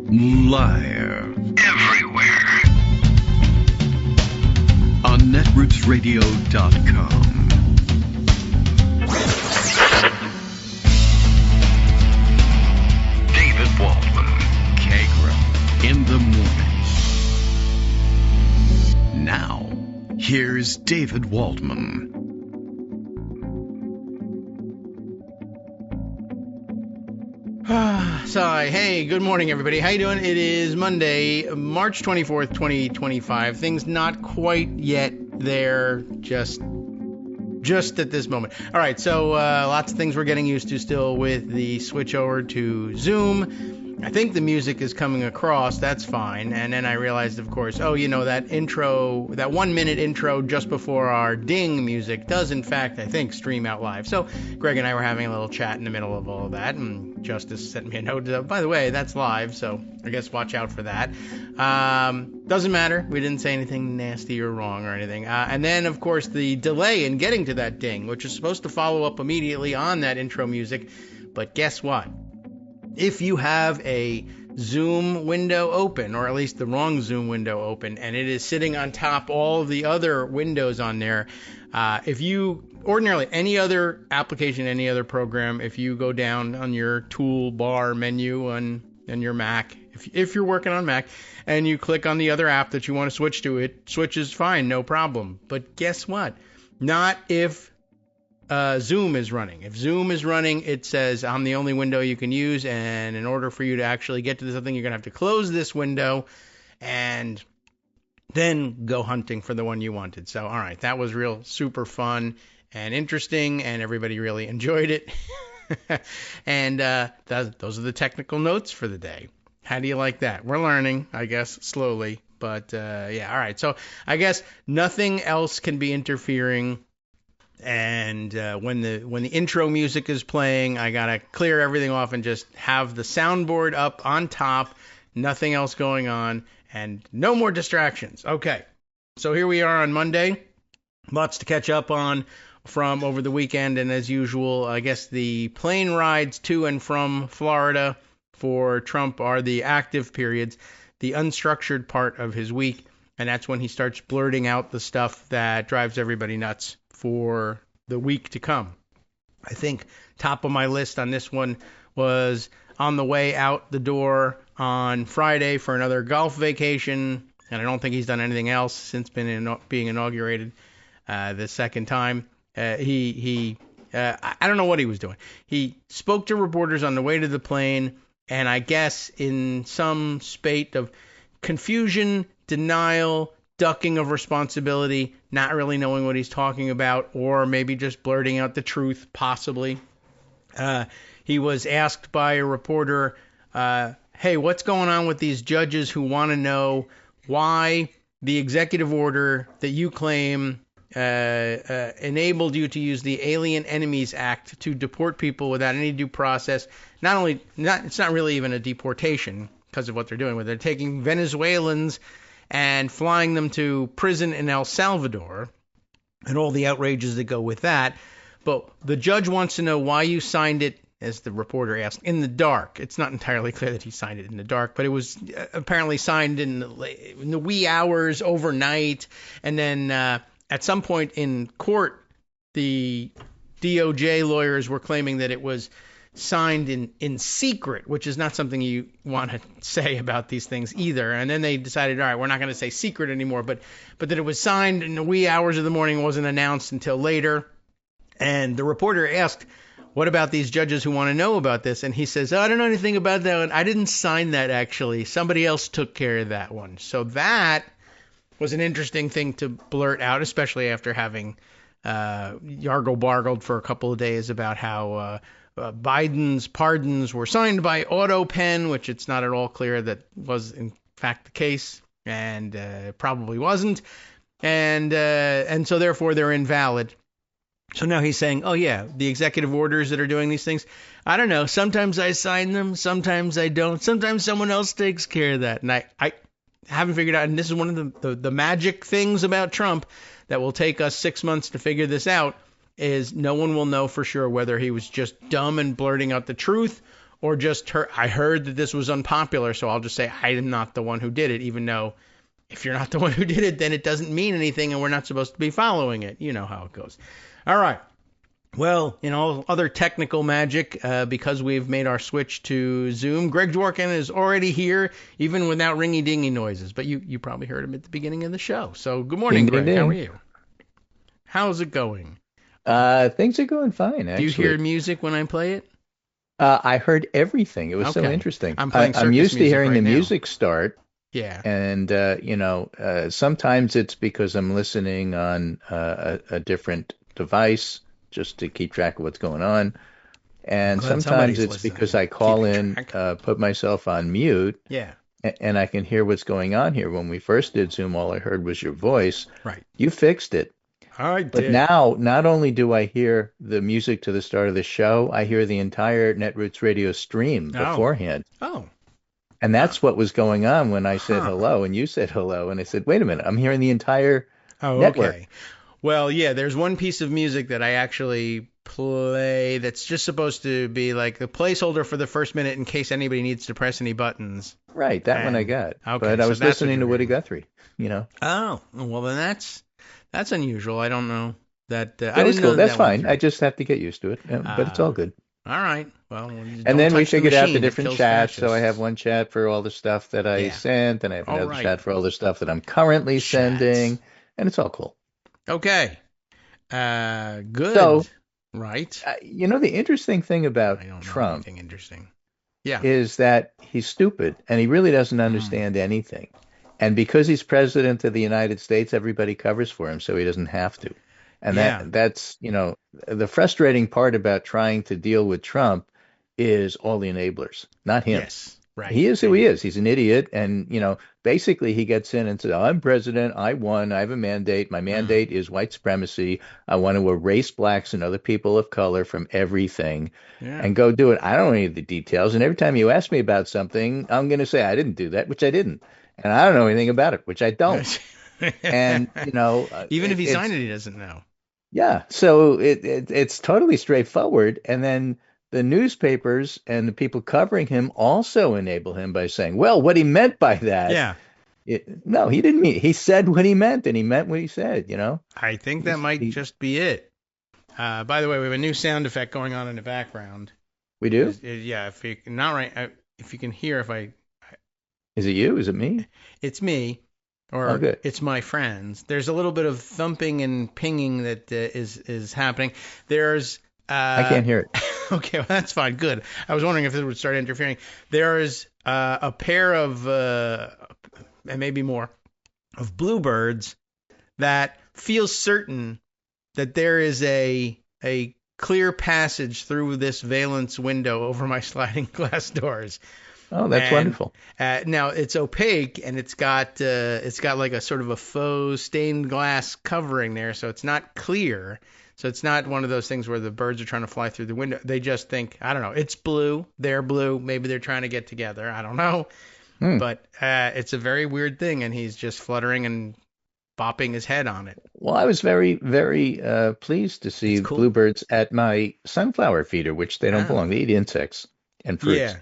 Live. Everywhere. On netrootsradio.com. David Waldman. Kagro. In the morning. Now, here's David Waldman. Hey, good morning, everybody. How you doing? It is Monday, March 24th, 2025. Things not quite yet there, just at this moment. All right, so lots of things we're getting used to still with the switch over to Zoom. I think the music is coming across. That's fine. And then I realized, of course, that intro, that 1 minute intro just before our ding music does, in fact, I think, stream out live. So Greg and I were having a little chat in the middle of all of that, and Justice sent me a note. By the way, that's live, so I guess watch out for that. Doesn't matter. We didn't say anything nasty or wrong or anything. And then, of course, the delay in getting to that ding, which is supposed to follow up immediately on that intro music. But guess what? If you have a Zoom window open, or at least the wrong Zoom window open, and it is sitting on top all of the other windows on there, if you ordinarily, any other application, any other program, if you go down on your toolbar menu on your Mac, if you're working on Mac, and you click on the other app that you want to switch to, it switches fine, no problem. But guess what? Not if Zoom is running. If Zoom is running, it says I'm the only window you can use, and in order for you to actually get to this thing, you're going to have to close this window and then go hunting for the one you wanted. So, all right, that was real super fun and interesting, and everybody really enjoyed it. And those are the technical notes for the day. How do you like that? We're learning, I guess, slowly, but yeah, all right. So I guess nothing else can be interfering. And when the intro music is playing, I gotta clear everything off and just have the soundboard up on top, nothing else going on, and no more distractions. Okay, so here we are on Monday. Lots to catch up on from over the weekend, and as usual, I guess the plane rides to and from Florida for Trump are the active periods, the unstructured part of his week, and that's when he starts blurting out the stuff that drives everybody nuts for the week to come. I think top of my list on this one was on the way out the door on Friday for another golf vacation, and I don't think he's done anything else since being inaugurated the second time. I don't know what he was doing. He spoke to reporters on the way to the plane, and I guess in some spate of confusion, denial, ducking of responsibility, not really knowing what he's talking about, or maybe just blurting out the truth, possibly. He was asked by a reporter, hey, what's going on with these judges who want to know why the executive order that you claim enabled you to use the Alien Enemies Act to deport people without any due process? It's not really even a deportation because of what they're doing. They're taking Venezuelans and flying them to prison in El Salvador and all the outrages that go with that. But the judge wants to know why you signed it, as the reporter asked, in the dark. It's not entirely clear that he signed it in the dark, but it was apparently signed in the wee hours overnight. And then at some point in court, the DOJ lawyers were claiming that it was signed in secret, which is not something you want to say about these things either. And then they decided, all right, we're not going to say secret anymore, but that it was signed in the wee hours of the morning, wasn't announced until later. And the reporter asked, what about these judges who want to know about this? And he says, I don't know anything about that one. I didn't sign that, actually. Somebody else took care of that one. So that was an interesting thing to blurt out, especially after having yargle-bargled for a couple of days about how Biden's pardons were signed by auto pen, which it's not at all clear that was in fact the case, and probably wasn't, and so therefore they're invalid. So now he's saying, oh yeah, the executive orders that are doing these things, I don't know, sometimes I sign them, sometimes I don't, sometimes someone else takes care of that, and I haven't figured out, and this is one of the magic things about Trump that will take us 6 months to figure this out, is no one will know for sure whether he was just dumb and blurting out the truth, or just I heard that this was unpopular, so I'll just say I am not the one who did it, even though if you're not the one who did it, then it doesn't mean anything and we're not supposed to be following it. You know how it goes. All right. Well, in all other technical magic, because we've made our switch to Zoom, Greg Dworkin is already here, even without ringy-dingy noises. But you probably heard him at the beginning of the show. So good morning, Ding, ding, Greg. ding. How are you? How's it going? Things are going fine, actually. Do you hear music when I play it? I heard everything. It was so Okay. interesting. I'm playing I'm circus used to music hearing right the now. music start, Yeah. and sometimes it's because I'm listening on a different device just to keep track of what's going on, and Glad sometimes somebody's it's listening, because I call keeping in, track. put myself on mute, Yeah. and I can hear what's going on here. When we first did Zoom, all I heard was your voice. Right. You fixed it. I But did. now, not only do I hear the music to the start of the show, I hear the entire Netroots Radio stream Oh. beforehand. Oh. And that's what was going on when I said Huh. hello and you said hello. And I said, wait a minute, I'm hearing the entire Oh, network. okay. Well, yeah, there's one piece of music that I actually play that's just supposed to be like a placeholder for the first minute in case anybody needs to press any buttons. Right, that one I And- got. okay, But I so was that's what listening to you're Woody hearing. Guthrie, you know. Oh, well then that's unusual. I don't know that. I That was didn't cool. know That's that went fine. through. I just have to get used to it. But it's all good. All right. Well, don't And then we touch the figured out machine the that different kills chats. So I fascists. have one chat for all the stuff that I Yeah. sent, and I have All another right. chat for all the stuff that I'm currently Chats. sending, and it's all cool. Okay. Good. So- right. The interesting thing about I don't know Trump anything interesting. Yeah. is that he's stupid and he really doesn't understand anything. And because he's president of the United States, everybody covers for him, so he doesn't have to. And Yeah. that's the frustrating part about trying to deal with Trump is all the enablers, not him. Yes. Right. He is who he is. He's an idiot. And, basically he gets in and says, I'm president. I won. I have a mandate. My mandate is white supremacy. I want to erase blacks and other people of color from everything Yeah. and go do it. I don't know any of the details. And every time you ask me about something, I'm going to say, I didn't do that, which I didn't. And I don't know anything about it, which I don't. And, even if he it's- signed it, he doesn't know. yeah. So it's totally straightforward. And then the newspapers and the people covering him also enable him by saying, well, what he meant by that. Yeah. No, he didn't mean. He said what he meant, and he meant what he said. I think that might just be it. By the way, we have a new sound effect going on in the background. We do. Yeah. If you not right, if you can hear, Is it you? Is it me? it's me, or Oh, good. it's my friends. There's a little bit of thumping and pinging that is happening. There's. I can't hear it. Okay, well, that's fine. Good. I was wondering if it would start interfering. There is a pair of, and maybe more, of bluebirds that feels certain that there is a clear passage through this valence window over my sliding glass doors. Oh, that's And, wonderful. Now it's opaque and it's got like a sort of a faux stained glass covering there, so it's not clear. So it's not one of those things where the birds are trying to fly through the window. They just think, I don't know, it's blue, they're blue, maybe they're trying to get together. I don't know. But it's a very weird thing, and he's just fluttering and bopping his head on it. Well, I was very, very pleased to see It's cool. bluebirds at my sunflower feeder, which they don't Ah. belong. They eat insects and fruits.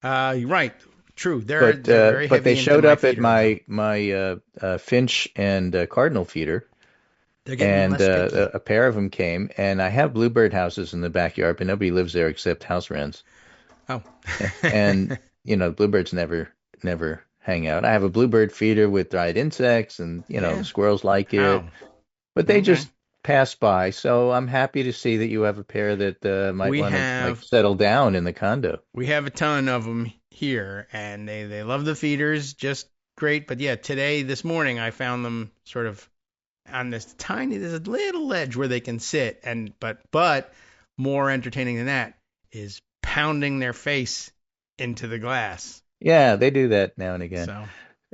Yeah. You're right. True. They're But very but they heavy showed into up at feeder. my finch and cardinal feeder, They're getting and less picky. a pair of them came. And I have bluebird houses in the backyard, but nobody lives there except house wrens. Oh. And bluebirds never hang out. I have a bluebird feeder with dried insects, and Yeah. squirrels like it, Oh. but they Okay. just pass by. So I'm happy to see that you have a pair that might We want to have- settle down in the condo. We have a ton of them here, and they love the feeders just great. But yeah, this morning, I found them sort of on there's a little ledge where they can sit, but more entertaining than that is pounding their face into the glass. Yeah, they do that now and again. So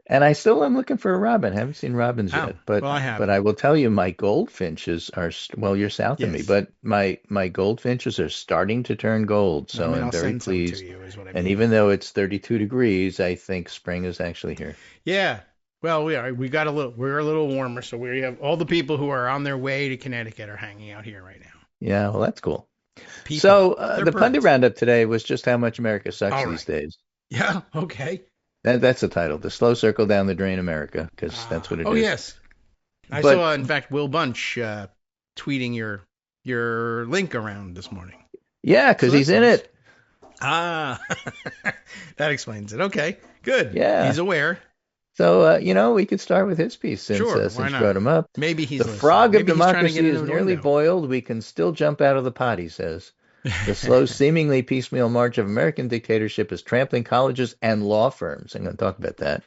And I still am looking for a robin. I haven't seen robins Oh, yet, but well, I have. but I will tell you, my goldfinches are well. You're south of me, Yes. but my goldfinches are starting to turn gold. So I mean, I'm I'll very send some pleased. to you, is what I And mean. even though it's 32 degrees, I think spring is actually here. Yeah. Well, we're a little warmer, so we have all the people who are on their way to Connecticut are hanging out here right now. Yeah, well, that's cool. People. So They're the pundit birds. roundup today was just how much America sucks All these right. days. Yeah. Okay. That's the title, The Slow Circle Down the Drain America, because that's what it Oh is. yes. I But saw, in fact, Will Bunch tweeting your link around this morning. yeah, So because he's that's in nice. it. Ah, that explains it. Okay, good. He's Yeah. aware. So, we could start with his piece Sure, why since you not? brought him up. Maybe he's The listening. frog of Maybe he's trying to get democracy is into the nearly window. boiled. We can still jump out of the pot, he says. The slow, seemingly piecemeal march of American dictatorship is trampling colleges and law firms. I'm going to talk about that.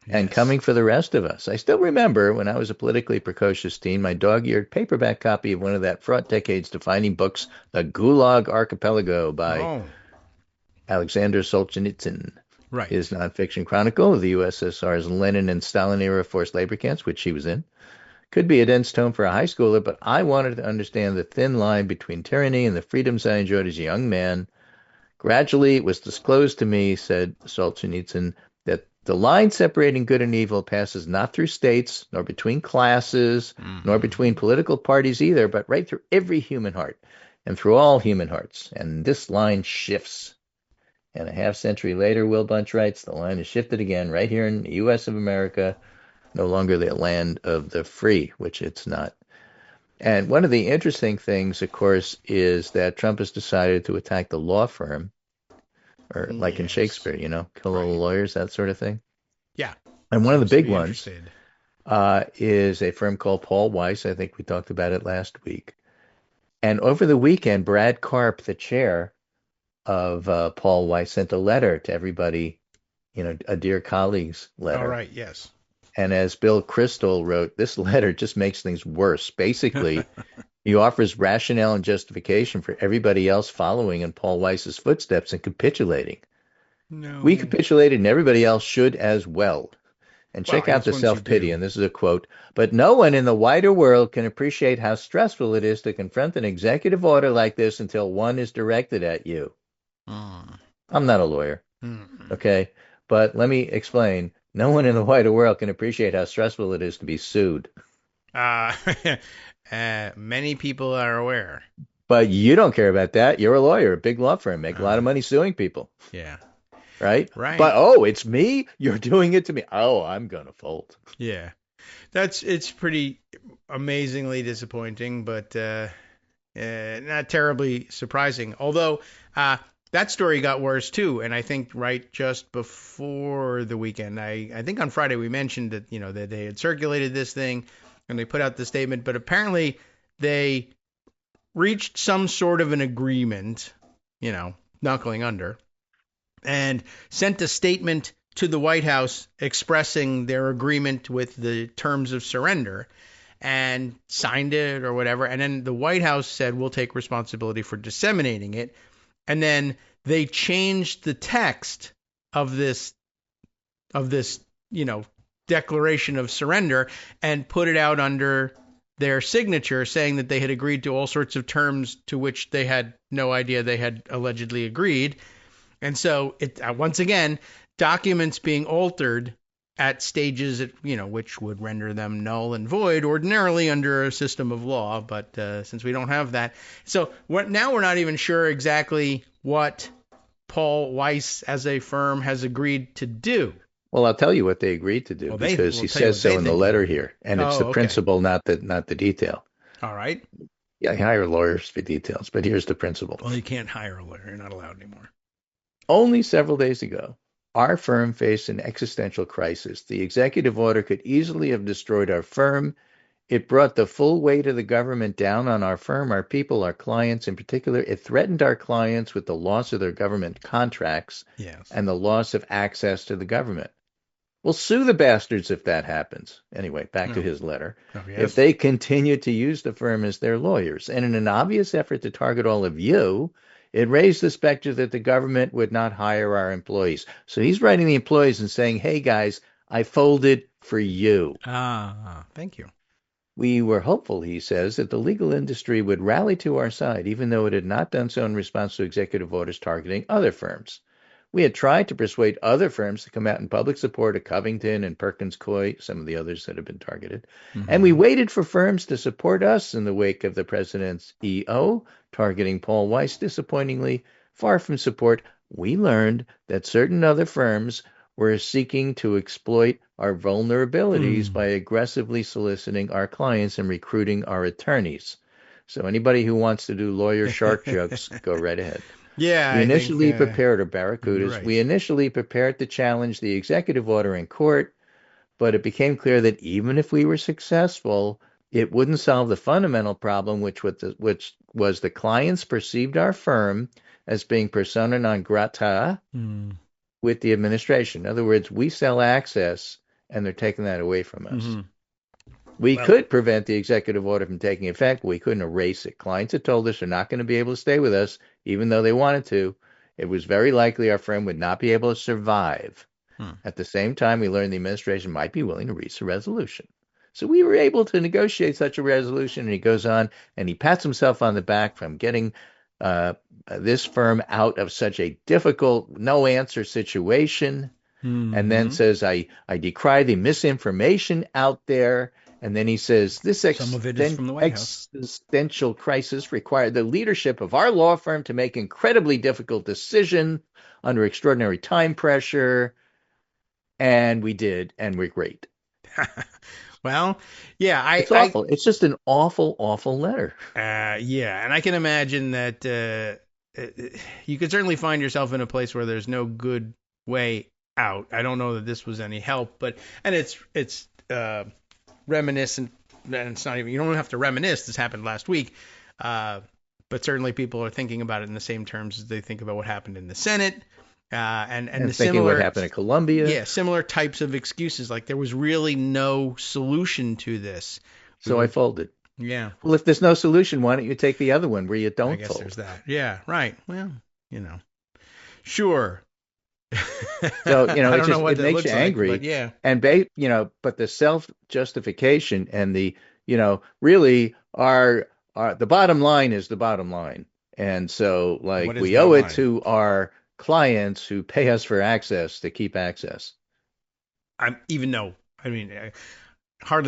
And Yes. coming for the rest of us. I still remember when I was a politically precocious teen, my dog-eared paperback copy of one of that fraught decade's defining books, The Gulag Archipelago by Oh, Alexander Solzhenitsyn. right. His nonfiction chronicle of the USSR's Lenin and Stalin era forced labor camps, which he was in, could be a dense tome for a high schooler, but I wanted to understand the thin line between tyranny and the freedoms I enjoyed as a young man. Gradually, it was disclosed to me, said Solzhenitsyn, that the line separating good and evil passes not through states, nor between classes, nor between Hmm. political parties either, but right through every human heart and through all human hearts. And this line shifts. And a half century later, Will Bunch writes, the line has shifted again right here in the U.S. of America, no longer the land of the free, which it's not. And one of the interesting things, of course, is that Trump has decided to attack the law firm, or like in Yes. Shakespeare, kill all the Right. lawyers, that sort of thing. Yeah. And one of the Seems to big be ones interested. is a firm called Paul Weiss. I think we talked about it last week. And over the weekend, Brad Karp, the chair of Paul Weiss, sent a letter to everybody, a dear colleagues All letter. right. Yes. And as Bill Kristol wrote, this letter just makes things worse. Basically, he offers rationale and justification for everybody else following in Paul Weiss's footsteps and capitulating. We No. capitulated and everybody else should as well. And Well, check I out guess the once you self-pity, do. and this is a quote, but no one in the wider world can appreciate how stressful it is to confront an executive order like this until one is directed at you. Mm. I'm not a lawyer, Mm. okay? But let me explain. No one in the wider world can appreciate how stressful it is to be sued. Uh, many people are aware. But you don't care about that. You're a lawyer, a big law firm, make a lot Uh, of money suing people, yeah. right? But Right. oh, it's me? You're doing it to me. Oh, I'm gonna fold. Yeah. It's pretty amazingly disappointing, but not terribly surprising. Although that story got worse too, and I think right just before the weekend, I think on Friday we mentioned that that they had circulated this thing and they put out the statement, but apparently they reached some sort of an agreement, knuckling under, and sent a statement to the White House expressing their agreement with the terms of surrender and signed it or whatever. And then the White House said, we'll take responsibility for disseminating it. And then they changed the text of this, declaration of surrender and put it out under their signature saying that they had agreed to all sorts of terms to which they had no idea they had allegedly agreed. And so it once again, documents being altered at stages which would render them null and void ordinarily under a system of law, but since we don't have that, so now we're not even sure exactly what Paul Weiss as a firm has agreed to do. Well, I'll tell you what they agreed to do Well, they because will he tell you says what they so in the think they're letter going to do. here, and it's the Oh, okay. principle, not the detail. All right. Yeah, I hire lawyers for details, but here's the principle. Well, you can't hire a lawyer. You're not allowed anymore. Only several days ago, our firm faced an existential crisis. The executive order could easily have destroyed our firm. It brought the full weight of the government down on our firm, our people, our clients in particular. It threatened our clients with the loss of their government contracts Yes. and the loss of access to the government. We'll sue the bastards if that happens. Anyway, back to No. his letter. Oh, If yes. they continue to use the firm as their lawyers, and in an obvious effort to target all of you, it raised the specter that the government would not hire our employees. So he's writing the employees and saying, hey guys, I folded for you. Thank you. We were hopeful, he says, that the legal industry would rally to our side, even though it had not done so in response to executive orders targeting other firms. We had tried to persuade other firms to come out in public support of Covington and Perkins Coie, some of the others that have been targeted. And we waited for firms to support us in the wake of the president's EO targeting Paul Weiss. Disappointingly, far from support, we learned that certain other firms were seeking to exploit our vulnerabilities by aggressively soliciting our clients and recruiting our attorneys. So anybody who wants to do lawyer shark jokes, go right ahead. Yeah, We I initially think, prepared, or Barracudas, right. we initially prepared to challenge the executive order in court, but it became clear that even if we were successful, it wouldn't solve the fundamental problem, which was the clients perceived our firm as being persona non grata with the administration. In other words, we sell access, and they're taking that away from us. We could prevent the executive order from taking effect, but we couldn't erase it. Clients had told us they're not going to be able to stay with us, even though they wanted to. It was very likely our firm would not be able to survive. At the same time, we learned the administration might be willing to reach a resolution. So we were able to negotiate such a resolution, and he goes on, and he pats himself on the back from getting this firm out of such a difficult, no-answer situation, and then says, I decry the misinformation out there. And then he says, this Some of it is from the White House. Existential crisis required the leadership of our law firm to make incredibly difficult decisions under extraordinary time pressure. And we did, and we're great. Well, yeah, it's awful. It's just an awful, awful letter. Yeah, and I can imagine that you could certainly find yourself in a place where there's no good way out. I don't know that this was any help, and it's reminiscent, and it's not even, you don't have to reminisce, this happened last week, but certainly people are thinking about it in the same terms as they think about what happened in the Senate, and the similar, what happened in Colombia. Yeah, similar types of excuses, like there was really no solution to this. So I folded. Yeah. Well, if there's no solution, why don't you take the other one where you don't I guess fold? there's that. Yeah, right. Well, sure. So, I don't know what it that makes looks you like, angry. but yeah. And, but the self-justification and the, really the bottom line is the bottom line. And so, like, we owe it to our clients who pay us for access to keep access. Hardly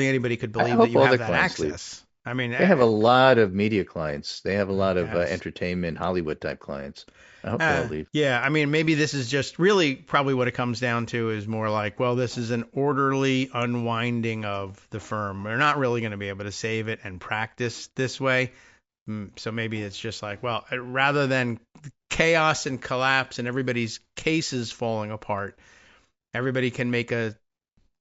anybody could believe that you have that access. I mean, they have a lot of media clients. They have a lot of entertainment, Hollywood type clients. I hope they'll leave. Yeah, I mean, maybe this is just really probably what it comes down to is more like, well, this is an orderly unwinding of the firm. We're not really going to be able to save it and practice this way. So maybe it's just like, well, rather than chaos and collapse and everybody's cases falling apart, everybody can make a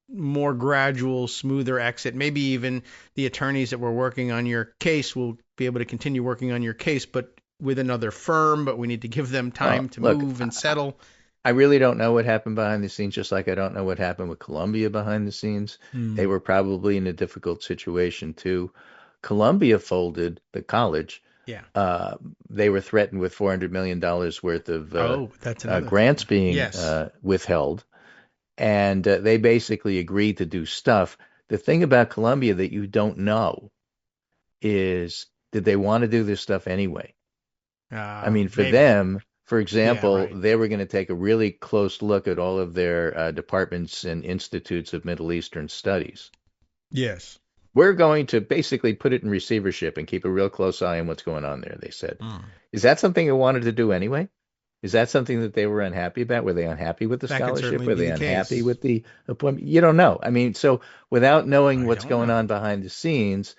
more gradual, smoother exit. Maybe even the attorneys that were working on your case will be able to continue working on your case, but with another firm, but we need to give them time to move and settle. I really don't know what happened behind the scenes, just like I don't know what happened with Columbia behind the scenes. They were probably in a difficult situation too. Columbia folded, the college. Yeah. They were threatened with $400 million worth of grants being withheld. And they basically agreed to do stuff. The thing about Columbia that you don't know is, did they want to do this stuff anyway? For them, for example, they were going to take a really close look at all of their departments and institutes of Middle Eastern studies. Yes. We're going to basically put it in receivership and keep a real close eye on what's going on there, they said. Is that something they wanted to do anyway? Is that something that they were unhappy about? Were they unhappy with the scholarship? Were they unhappy with the appointment? You don't know. I mean, so without knowing what's going on behind the scenes,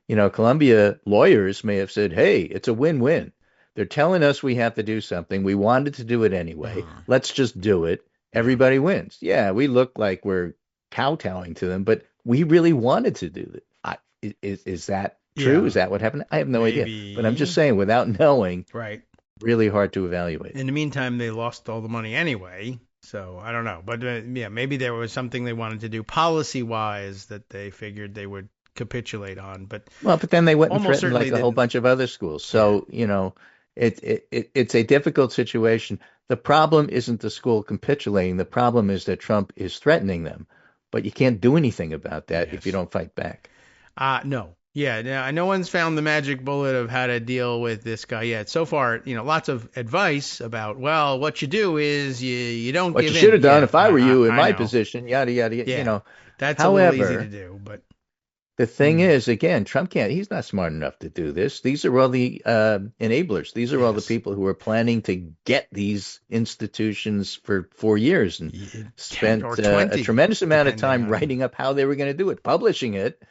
Columbia lawyers may have said, hey, it's a win-win. They're telling us we have to do something. We wanted to do it anyway. Let's just do it. Everybody wins. Yeah, we look like we're kowtowing to them, but we really wanted to do it. Is that true? Yeah. Is that what happened? I have no idea. But I'm just saying, without knowing, really hard to evaluate. In the meantime, they lost all the money anyway. So I don't know. But maybe there was something they wanted to do policy-wise that they figured they would capitulate on. But then they went and threatened like a whole bunch of other schools. So, it's a difficult situation. The problem isn't the school capitulating. The problem is that Trump is threatening them. But you can't do anything about that if you don't fight back. No. Yeah, no one's found the magic bullet of how to deal with this guy yet. So far, lots of advice about, well, what you do is you don't What you give should in. have done Yeah, if I were you in I my know. position, yada, yada, Yeah, that's a little easy to However, do, but the thing mm, is, again, Trump can't, he's not smart enough to do this. These are all the enablers. These are all the yes. people who are planning to get these institutions for 4 years and 10 or spent a 20, tremendous amount of depending time on. writing up how they were going to do it, publishing it,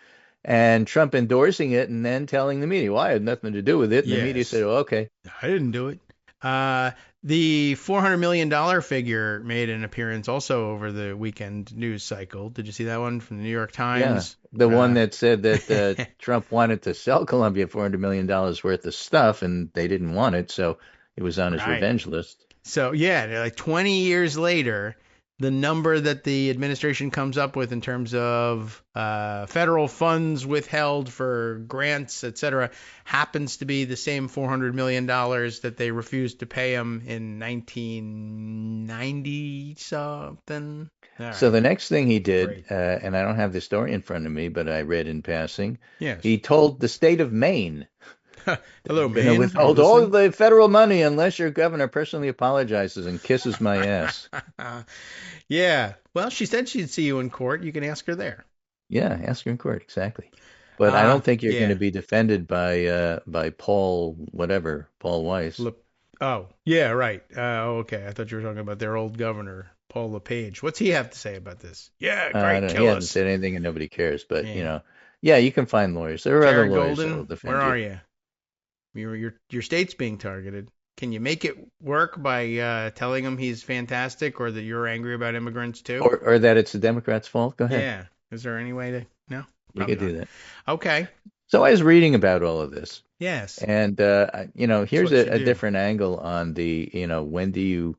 and Trump endorsing it, and then telling the media, well, I had nothing to do with it. And the media said, Yes. oh, okay. I didn't do it. Uh, the $400 million figure made an appearance also over the weekend news cycle. Did you see that one from the New York Yeah. Times? The one that said that Trump wanted to sell Colombia $400 million worth of stuff, and they didn't want it. So it was on his Right. revenge list. So yeah, like 20 years later, the number that the administration comes up with in terms of federal funds withheld for grants, et cetera, happens to be the same $400 million that they refused to pay him in 1990 something. All So right, the next thing he did, great. and I don't have the story in front of me, but I read in passing, Yes. he told the state of Maine Hello, we're going to Maine. Are you withhold all listening? the federal money unless your governor personally apologizes and kisses my ass. Yeah. Well, she said she'd see you in court. You can ask her there. Yeah, ask her in court, exactly. But I don't think you're going to Yeah. be defended by Paul whatever, Paul Weiss. Le- oh, yeah, right. Okay. I thought you were talking about their old governor, Paul LePage. What's he have to say about this? Yeah, I great. don't know, he Kill hasn't us. said anything and nobody cares, but Yeah. yeah, you can find lawyers. There are other Jared lawyers that will Golden, where defend you. are you? Your state's being targeted. Can you make it work by telling him he's fantastic or that you're angry about immigrants too? Or that it's the Democrats' fault. Go ahead. Yeah. Is there any way to? No, You probably could not. do that. Okay. So I was reading about all of this. Yes. And That's here's what you a do. different angle on the, when do you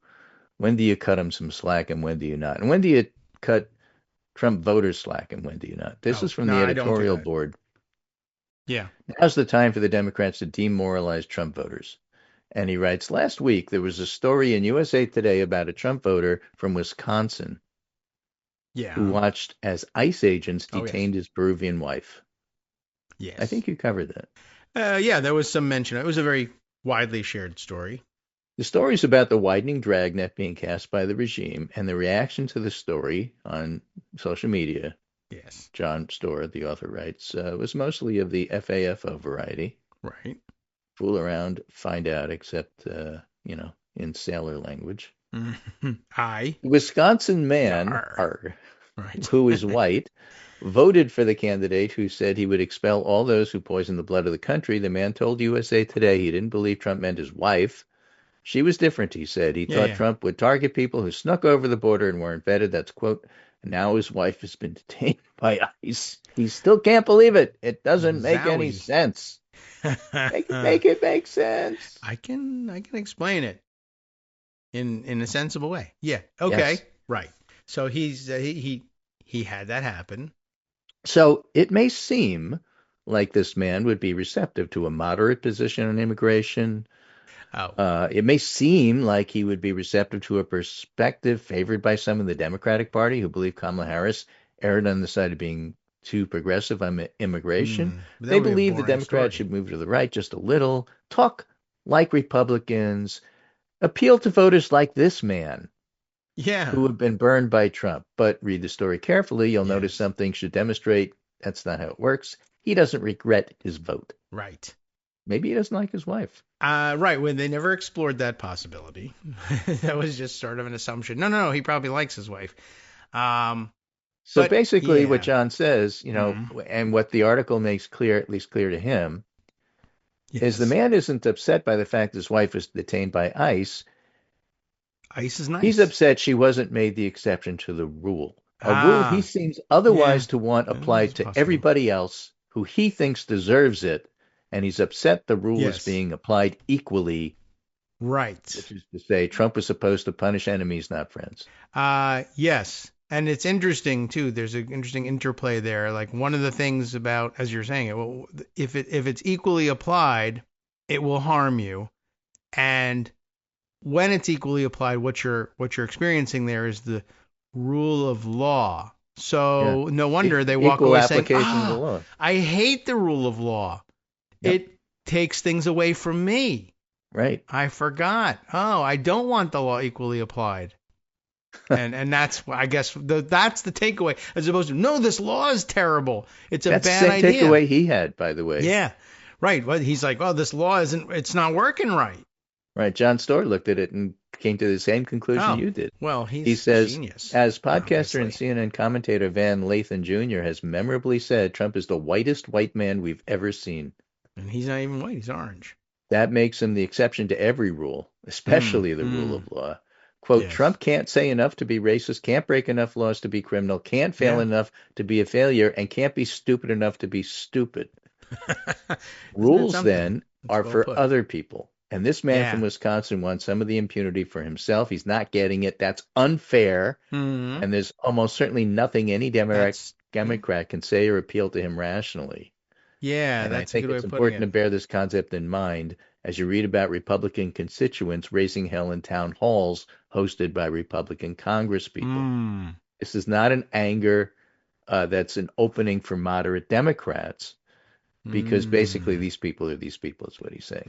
cut them some slack and when do you not? And when do you cut Trump voters slack and when do you not? This Oh, is from no, the I don't do editorial that. board. Yeah. Now's the time for the Democrats to demoralize Trump voters. And he writes, last week there was a story in USA Today about a Trump voter from Wisconsin who Yeah. watched as ICE agents Oh, yes. detained his Peruvian wife. I Yes. think you covered that. Yeah, there was some mention. It was a very widely shared story. The story is about the widening dragnet being cast by the regime, and the reaction to the story on social media, Yes. John Storr, the author, writes, was mostly of the FAFO variety. Right. Fool around, find out, except, in sailor language. I. The Wisconsin man, Yar. Right. who is white, voted for the candidate who said he would expel all those who poison the blood of the country. The man told USA Today he didn't believe Trump meant his wife. She was different, he said. He Yeah, thought yeah. Trump would target people who snuck over the border and weren't vetted. That's quote. Now his wife has been detained by ICE. He still can't believe it. It doesn't make any Zowie. sense. Make it make sense. I can explain it in a sensible way. Yeah. Okay. Yes. Right. So he had that happen. So it may seem like this man would be receptive to a moderate position on immigration. Oh. It may seem like he would be receptive to a perspective favored by some in the Democratic Party who believe Kamala Harris erred on the side of being too progressive on immigration. But that They would be a believe the boring Democrats story. should move to the right just a little, talk like Republicans, appeal to voters like this man Yeah. who have been burned by Trump. But read the story carefully. You'll notice Yes. something should demonstrate that's not how it works. He doesn't regret his vote. Right. Maybe he doesn't like his wife. Right. When they never explored that possibility. That was just sort of an assumption. No. He probably likes his wife. Um. So But basically, what yeah. John says, Mhm. and what the article makes clear, at least clear to him, is the Yes. man isn't upset by the fact his wife is detained by ICE. Ice is He's nice. upset she wasn't made the exception to the rule. A rule he Ah. seems Yeah. otherwise to want That is applied to possible. everybody else who he thinks deserves it, and he's upset the rule is Yes. being applied equally, Right. which is to say, Trump was supposed to punish enemies, not friends. Yes. And it's interesting too. There's an interesting interplay there. Like one of the things about, as you're saying, if it's equally applied, it will harm you. And when it's equally applied, what you're experiencing there is the rule of law So no wonder they walk Equal away saying, application of the law. I hate the rule of law. Yep. It takes things away from me. Right. I forgot. Oh, I don't want the law equally applied. And that's, I guess, that's the takeaway, as opposed to, no, this law is terrible. It's a That's bad the same idea. takeaway he had, by the way. Yeah, right. Well, he's like, well, this law it's not working right. Right. Jon Stewart looked at it and came to the same conclusion you did. Well, he says, genius. as podcaster obviously. and CNN commentator Van Lathan Jr. has memorably said, Trump is the whitest white man we've ever seen. And he's not even white, he's orange. That makes him the exception to every rule, especially the rule of law. Quote, Yes. Trump can't say enough to be racist, can't break enough laws to be criminal, can't fail enough to be a failure, and can't be stupid enough to be stupid. Rules, then, are for other people. And this man from Wisconsin wants some of the impunity for himself. He's not getting it. That's unfair. And there's almost certainly nothing any Democrat can say or appeal to him rationally. Yeah, and that's I think a good it's way of putting important it. to bear this concept in mind as you read about Republican constituents raising hell in town halls hosted by Republican congresspeople. This is not an anger that's an opening for moderate Democrats, because basically these people are these people, is what he's saying.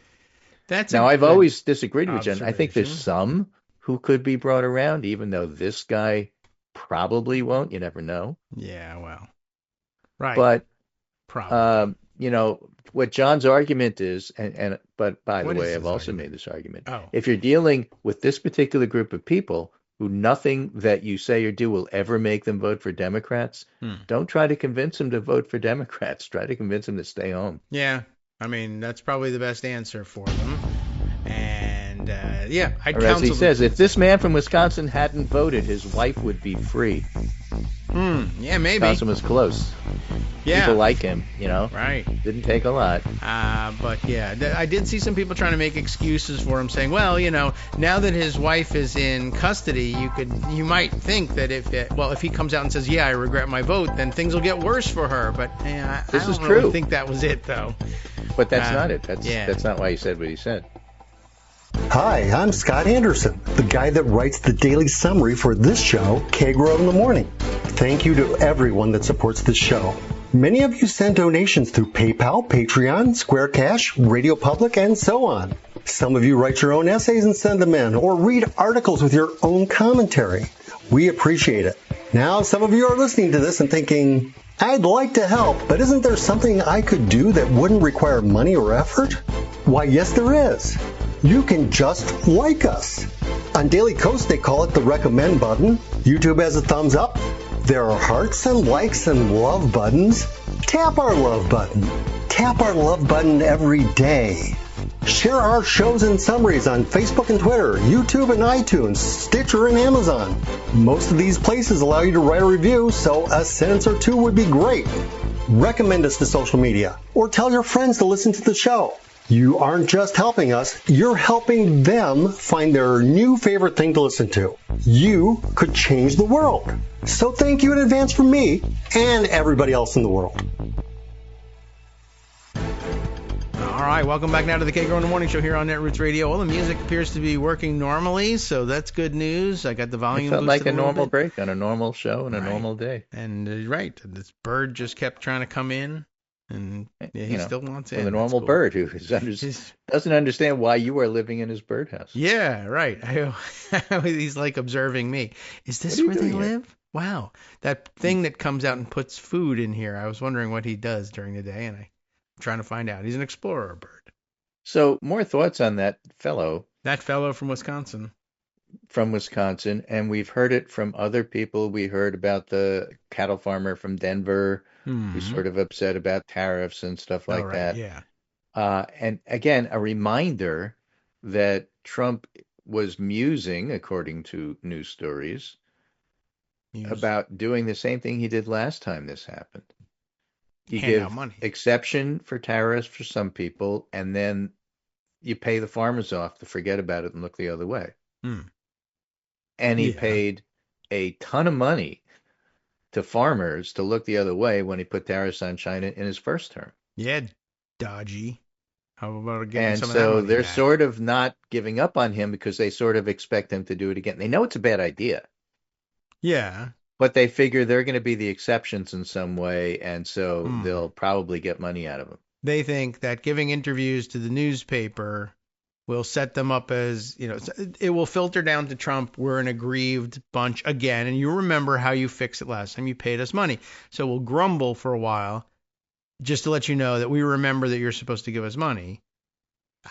Now, I've always disagreed with Jen. I think there's some who could be brought around, even though this guy probably won't. You never know. Yeah, well, right. But probably. you know, what John's argument is, but by the way, I've also argument? made this argument. Oh. If you're dealing with this particular group of people who nothing that you say or do will ever make them vote for Democrats, don't try to convince them to vote for Democrats. Try to convince them to stay home. Yeah, I mean, that's probably the best answer for them. And I'd or as he says, if this man from Wisconsin hadn't voted, his wife would be free. Yeah, maybe. Wisconsin was close. Yeah. People like him, you know. Right. Didn't take a lot. But yeah, I did see some people trying to make excuses for him, saying, well, you know, now that his wife is in custody, you might think that if he comes out and says, yeah, I regret my vote, then things will get worse for her. But I don't really think that was it, though. But that's not it. That's not why he said what he said. Hi, I'm Scott Anderson, the guy that writes the daily summary for this show, Kagro in the Morning. Thank you to everyone that supports this show. Many of you send donations through PayPal, Patreon, Square Cash, Radio Public, and so on. Some of you write your own essays and send them in, or read articles with your own commentary. We appreciate it. Now, some of you are listening to this and thinking, I'd like to help, but isn't there something I could do that wouldn't require money or effort? Why, yes, there is. You can just like us. On Daily Kos, they call it the recommend button. YouTube has a thumbs up. There are hearts and likes and love buttons. Tap our love button. Tap our love button every day. Share our shows and summaries on Facebook and Twitter, YouTube and iTunes, Stitcher and Amazon. Most of these places allow you to write a review, so a sentence or two would be great. Recommend us to social media, or tell your friends to listen to the show. You aren't just helping us, you're helping them find their new favorite thing to listen to. You could change the world. So thank you in advance from me and everybody else in the world. All right, welcome back now to the Kagro in the Morning Show here on Netroots Radio. All the music appears to be working normally, so that's good news. I got the volume. It felt like a normal break on a normal show and a normal day. And this bird just kept trying to come in. And he still wants in. The normal bird who doesn't understand why you are living in his birdhouse. Yeah, right. He's like observing me. Is this where they live? Wow. That thing that comes out and puts food in here. I was wondering what he does during the day, and I'm trying to find out. He's an explorer bird. So more thoughts on that fellow. That fellow from Wisconsin. And we've heard it from other people. We heard about the cattle farmer from Denver who's sort of upset about tariffs and stuff like that. Yeah. And again, a reminder that Trump was musing, according to news stories, about doing the same thing he did last time this happened. You give exception for tariffs for some people, and then you pay the farmers off to forget about it and look the other way. And he paid a ton of money to farmers to look the other way when he put tariffs on China in his first term. Yeah, dodgy. How about getting some of that money? And so they're back? sort of not giving up on him because they sort of expect him to do it again. They know it's a bad idea. Yeah. But they figure they're going to be the exceptions in some way, and so Hmm. they'll probably get money out of them. They think that giving interviews to the newspaper will set them up as, it will filter down to Trump. We're an aggrieved bunch again. And you remember how you fixed it last time. You paid us money. So we'll grumble for a while just to let you know that we remember that you're supposed to give us money.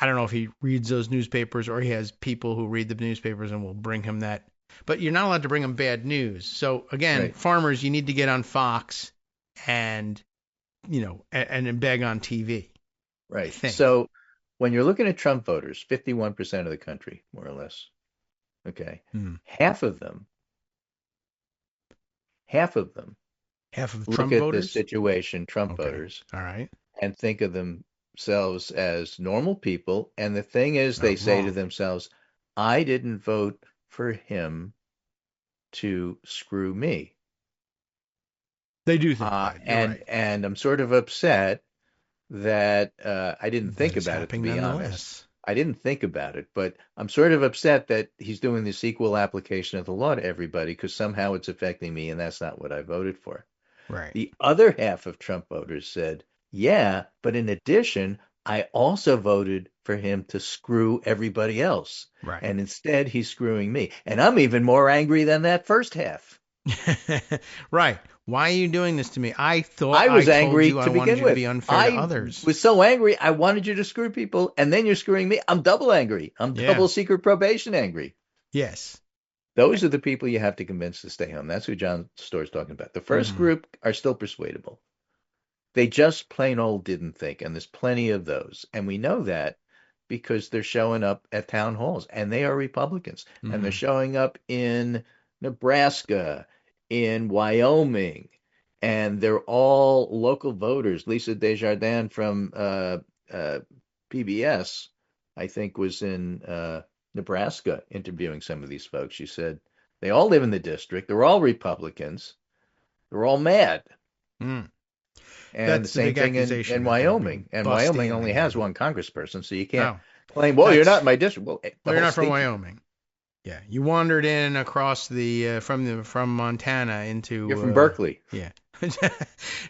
I don't know if he reads those newspapers or he has people who read the newspapers and will bring him that. But you're not allowed to bring him bad news. So again, Right. farmers, you need to get on Fox and, and beg on TV. Right. think. So when you're looking at Trump voters, 51% of the country, more or less, okay, Hmm. half of them Half of look Trump at voters? this situation, Trump Okay. voters, All right. and think of themselves as normal people. And the thing is, they Not say to wrong. themselves, I didn't vote for him to screw me. They do think that. You're and right. and I'm sort of upset that I didn't That think is about it, to happening be honest. nonetheless. I didn't think about it, but I'm sort of upset that he's doing this equal application of the law to everybody because somehow it's affecting me, and that's not what I voted for. Right. The other half of Trump voters said, yeah, but in addition, I also voted for him to screw everybody else. Right. And instead, he's screwing me. And I'm even more angry than that first half. Right. Why are you doing this to me? I thought I was told angry you I to wanted begin you to with. be unfair to I others. was so angry. I wanted you to screw people, and then you're screwing me. I'm double angry. I'm Yeah. double secret probation angry. Yes. Those are the people you have to convince to stay home. That's who John Storr's talking about. The first Mhm. group are still persuadable. They just plain old didn't think, and there's plenty of those. And we know that because they're showing up at town halls, and they are Republicans. And they're Mhm. showing up in Nebraska, in Wyoming, and they're all local voters. Lisa Desjardins from PBS, I think, was in Nebraska interviewing some of these folks. She said they all live in the district. They're all Republicans. They're all mad. Mm. And the That's the same big thing accusation in that they're Wyoming. being And busty Wyoming in only has again. one congressperson, so you can't Oh, claim, well, you're that's not in my district. Well, the well, you're whole not from state. Wyoming. Yeah, you wandered in across from Montana into. You're from Berkeley. Yeah,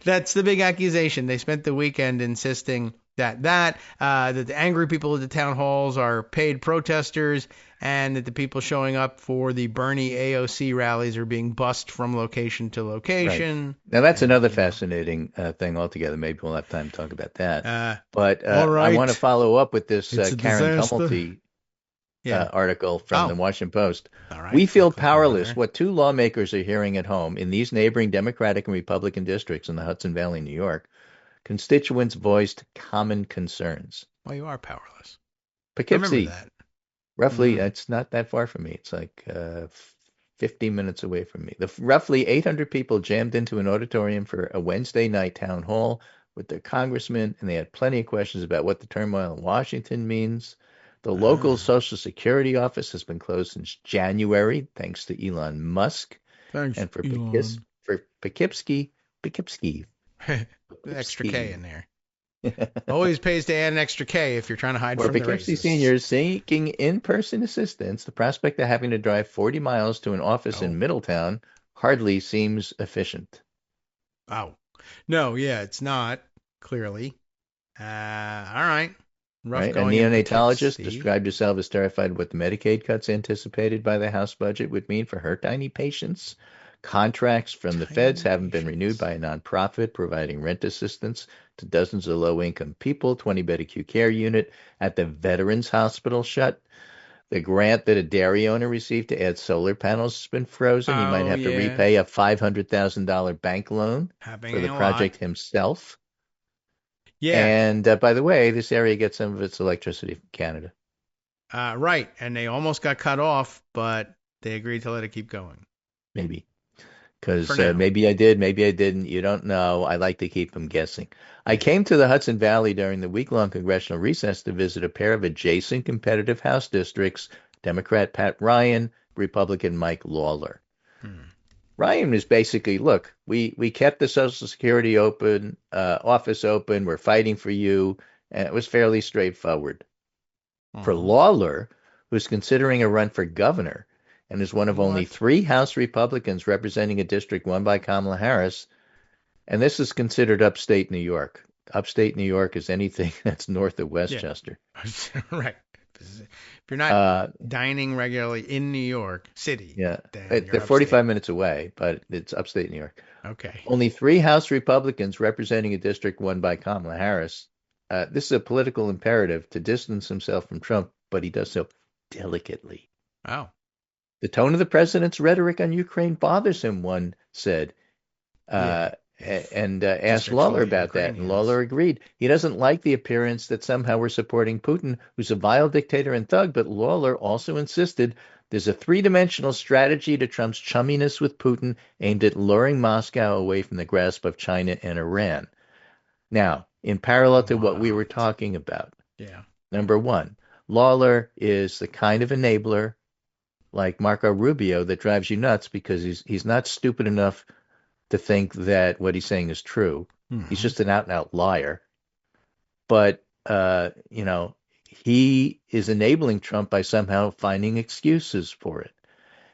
that's the big accusation. They spent the weekend insisting that the angry people at the town halls are paid protesters, and that the people showing up for the Bernie AOC rallies are being bussed from location to Right. location. Now, that's And, another fascinating thing altogether. Maybe we'll have time to talk about that. But all I want to right, follow up with this it's a Karen disaster. Tumulty Yeah. article from the Oh, Washington Post. all right. We feel I'll click over powerless. there. What two lawmakers are hearing at home in these neighboring Democratic and Republican districts in the Hudson Valley, New York, constituents voiced common concerns. Well, you are powerless. Remember Poughkeepsie, that. roughly, Mhm. it's not that far from me. It's like 15 minutes away from me. The roughly 800 people jammed into an auditorium for a Wednesday night town hall with their congressman, and they had plenty of questions about what the turmoil in Washington means. The local Ah, Social Security office has been closed since January, thanks to Elon Musk. thanks, And for Elon. Poughkeepsie, Extra K in there. Always pays to add an extra K if you're trying to hide For from the Poughkeepsie racists. seniors seeking in-person assistance, the prospect of having to drive 40 miles to an office Oh. in Middletown hardly seems efficient. Oh. No, yeah, it's not, clearly. All right. Rough Right? A going in neonatologist Poughkeepsie. described herself as terrified what the Medicaid cuts anticipated by the House budget would mean for her tiny patients. Contracts from the feds haven't been renewed by a nonprofit providing rent assistance to dozens of low-income people. 20-bed acute care unit at the Veterans Hospital shut. The grant that a dairy owner received to add solar panels has been frozen. He might Oh, have to yeah. repay a $500,000 bank loan Happening for the a project lot. himself. Yeah. And by the way, this area gets some of its electricity from Canada. Right. And they almost got cut off, but they agreed to let it keep going. Maybe. Because For now. maybe I did, maybe I didn't. You don't know. I like to keep them guessing. I came to the Hudson Valley during the week-long congressional recess to visit a pair of adjacent competitive House districts, Democrat Pat Ryan, Republican Mike Lawler. Ryan was basically, look, we kept the Social Security office open. We're fighting for you. And it was fairly straightforward. For Lawler, who's considering a run for governor, and is one of What? only 3 House Republicans representing a district won by Kamala Harris. And this is considered upstate New York. Upstate New York is anything that's north of Westchester. Right. If you're not dining regularly in New York City, Yeah, then they're you're 45 upstate. minutes away, but it's upstate New York. Okay. Only 3 House Republicans representing a district won by Kamala Harris. This is a political imperative to distance himself from Trump, but he does so delicately. Oh. The tone of the president's rhetoric on Ukraine bothers him, one said, and asked Lawler about that, and Lawler agreed. He doesn't like the appearance that somehow we're supporting Putin, who's a vile dictator and thug, but Lawler also insisted there's a 3-dimensional strategy to Trump's chumminess with Putin aimed at luring Moscow away from the grasp of China and Iran. Now, in parallel to what we were talking about, number one, Lawler is the kind of enabler like Marco Rubio that drives you nuts because he's not stupid enough to think that what he's saying is true. Mm-hmm. He's just an out-and-out liar. But, he is enabling Trump by somehow finding excuses for it.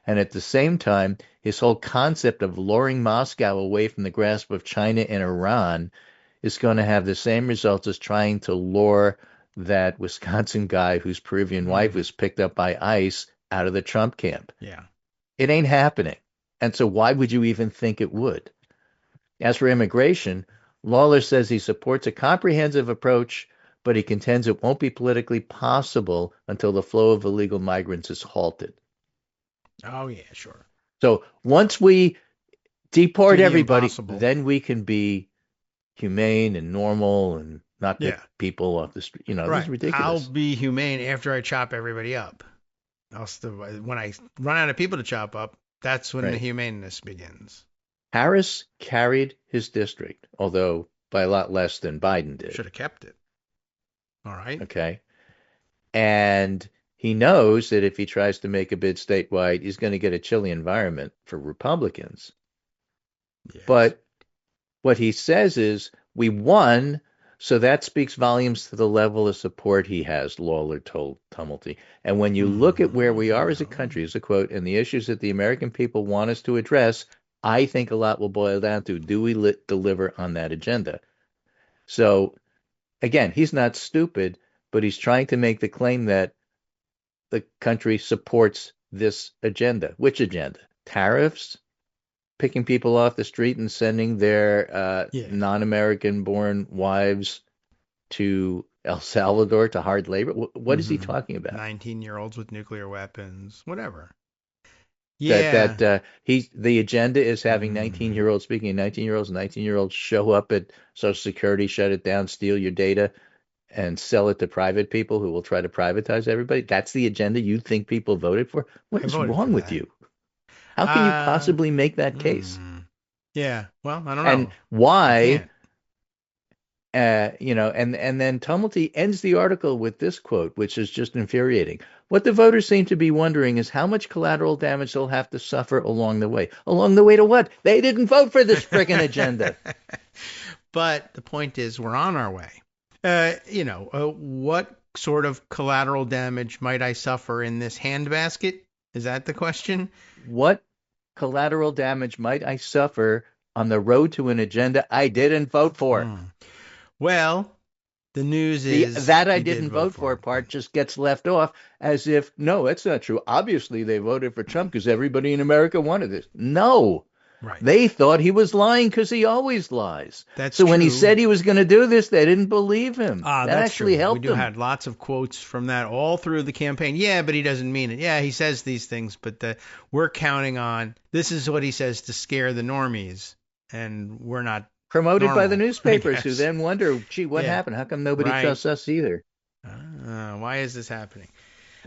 And at the same time, his whole concept of luring Moscow away from the grasp of China and Iran is going to have the same results as trying to lure that Wisconsin guy whose Peruvian wife was picked up by ICE out of the Trump camp. Yeah. It ain't happening. And so why would you even think it would? As for immigration, Lawler says he supports a comprehensive approach, but he contends it won't be politically possible until the flow of illegal migrants is halted. Oh, yeah, sure. So once we deport everybody, then we can be humane and normal and not get people off the street. This is ridiculous. I'll be humane after I chop everybody up. When I run out of people to chop up, that's when the humaneness begins. Harris carried his district, although by a lot less than Biden did. Should have kept it. All right. Okay. And he knows that if he tries to make a bid statewide, he's going to get a chilly environment for Republicans. Yes. But what he says is, we won, so that speaks volumes to the level of support he has, Lawler told Tumulty. And when you look at where we are as a country, as a quote, and the issues that the American people want us to address, I think a lot will boil down to, do we deliver on that agenda? So, again, he's not stupid, but he's trying to make the claim that the country supports this agenda. Which agenda? Tariffs? Picking people off the street and sending their non-American born wives to El Salvador to hard labor? What is he talking about? 19-year-olds with nuclear weapons, whatever. Yeah. The agenda is having 19-year-olds, speaking of 19-year-olds, 19-year-olds show up at Social Security, shut it down, steal your data, and sell it to private people who will try to privatize everybody. That's the agenda you think people voted for? What is wrong with you? How can you possibly make that case? Yeah, well, I don't know. And why? And then Tumulty ends the article with this quote, which is just infuriating. What the voters seem to be wondering is how much collateral damage they'll have to suffer along the way. Along the way to what? They didn't vote for this frickin' agenda. But the point is, we're on our way. What sort of collateral damage might I suffer in this handbasket? Is that the question? What collateral damage might I suffer on the road to an agenda I didn't vote for? Well, the news is that I didn't vote for part just gets left off as if, no, that's not true. Obviously, they voted for Trump because everybody in America wanted this. No. Right. They thought he was lying because he always lies. That's so true. When he said he was going to do this, they didn't believe him. That actually helped him. We had lots of quotes from that all through the campaign. Yeah, but he doesn't mean it. Yeah, he says these things, but we're counting on this is what he says to scare the normies, and we're not promoted normal. by the newspapers, who then wonder, gee, what happened? How come nobody trusts us either? Why is this happening?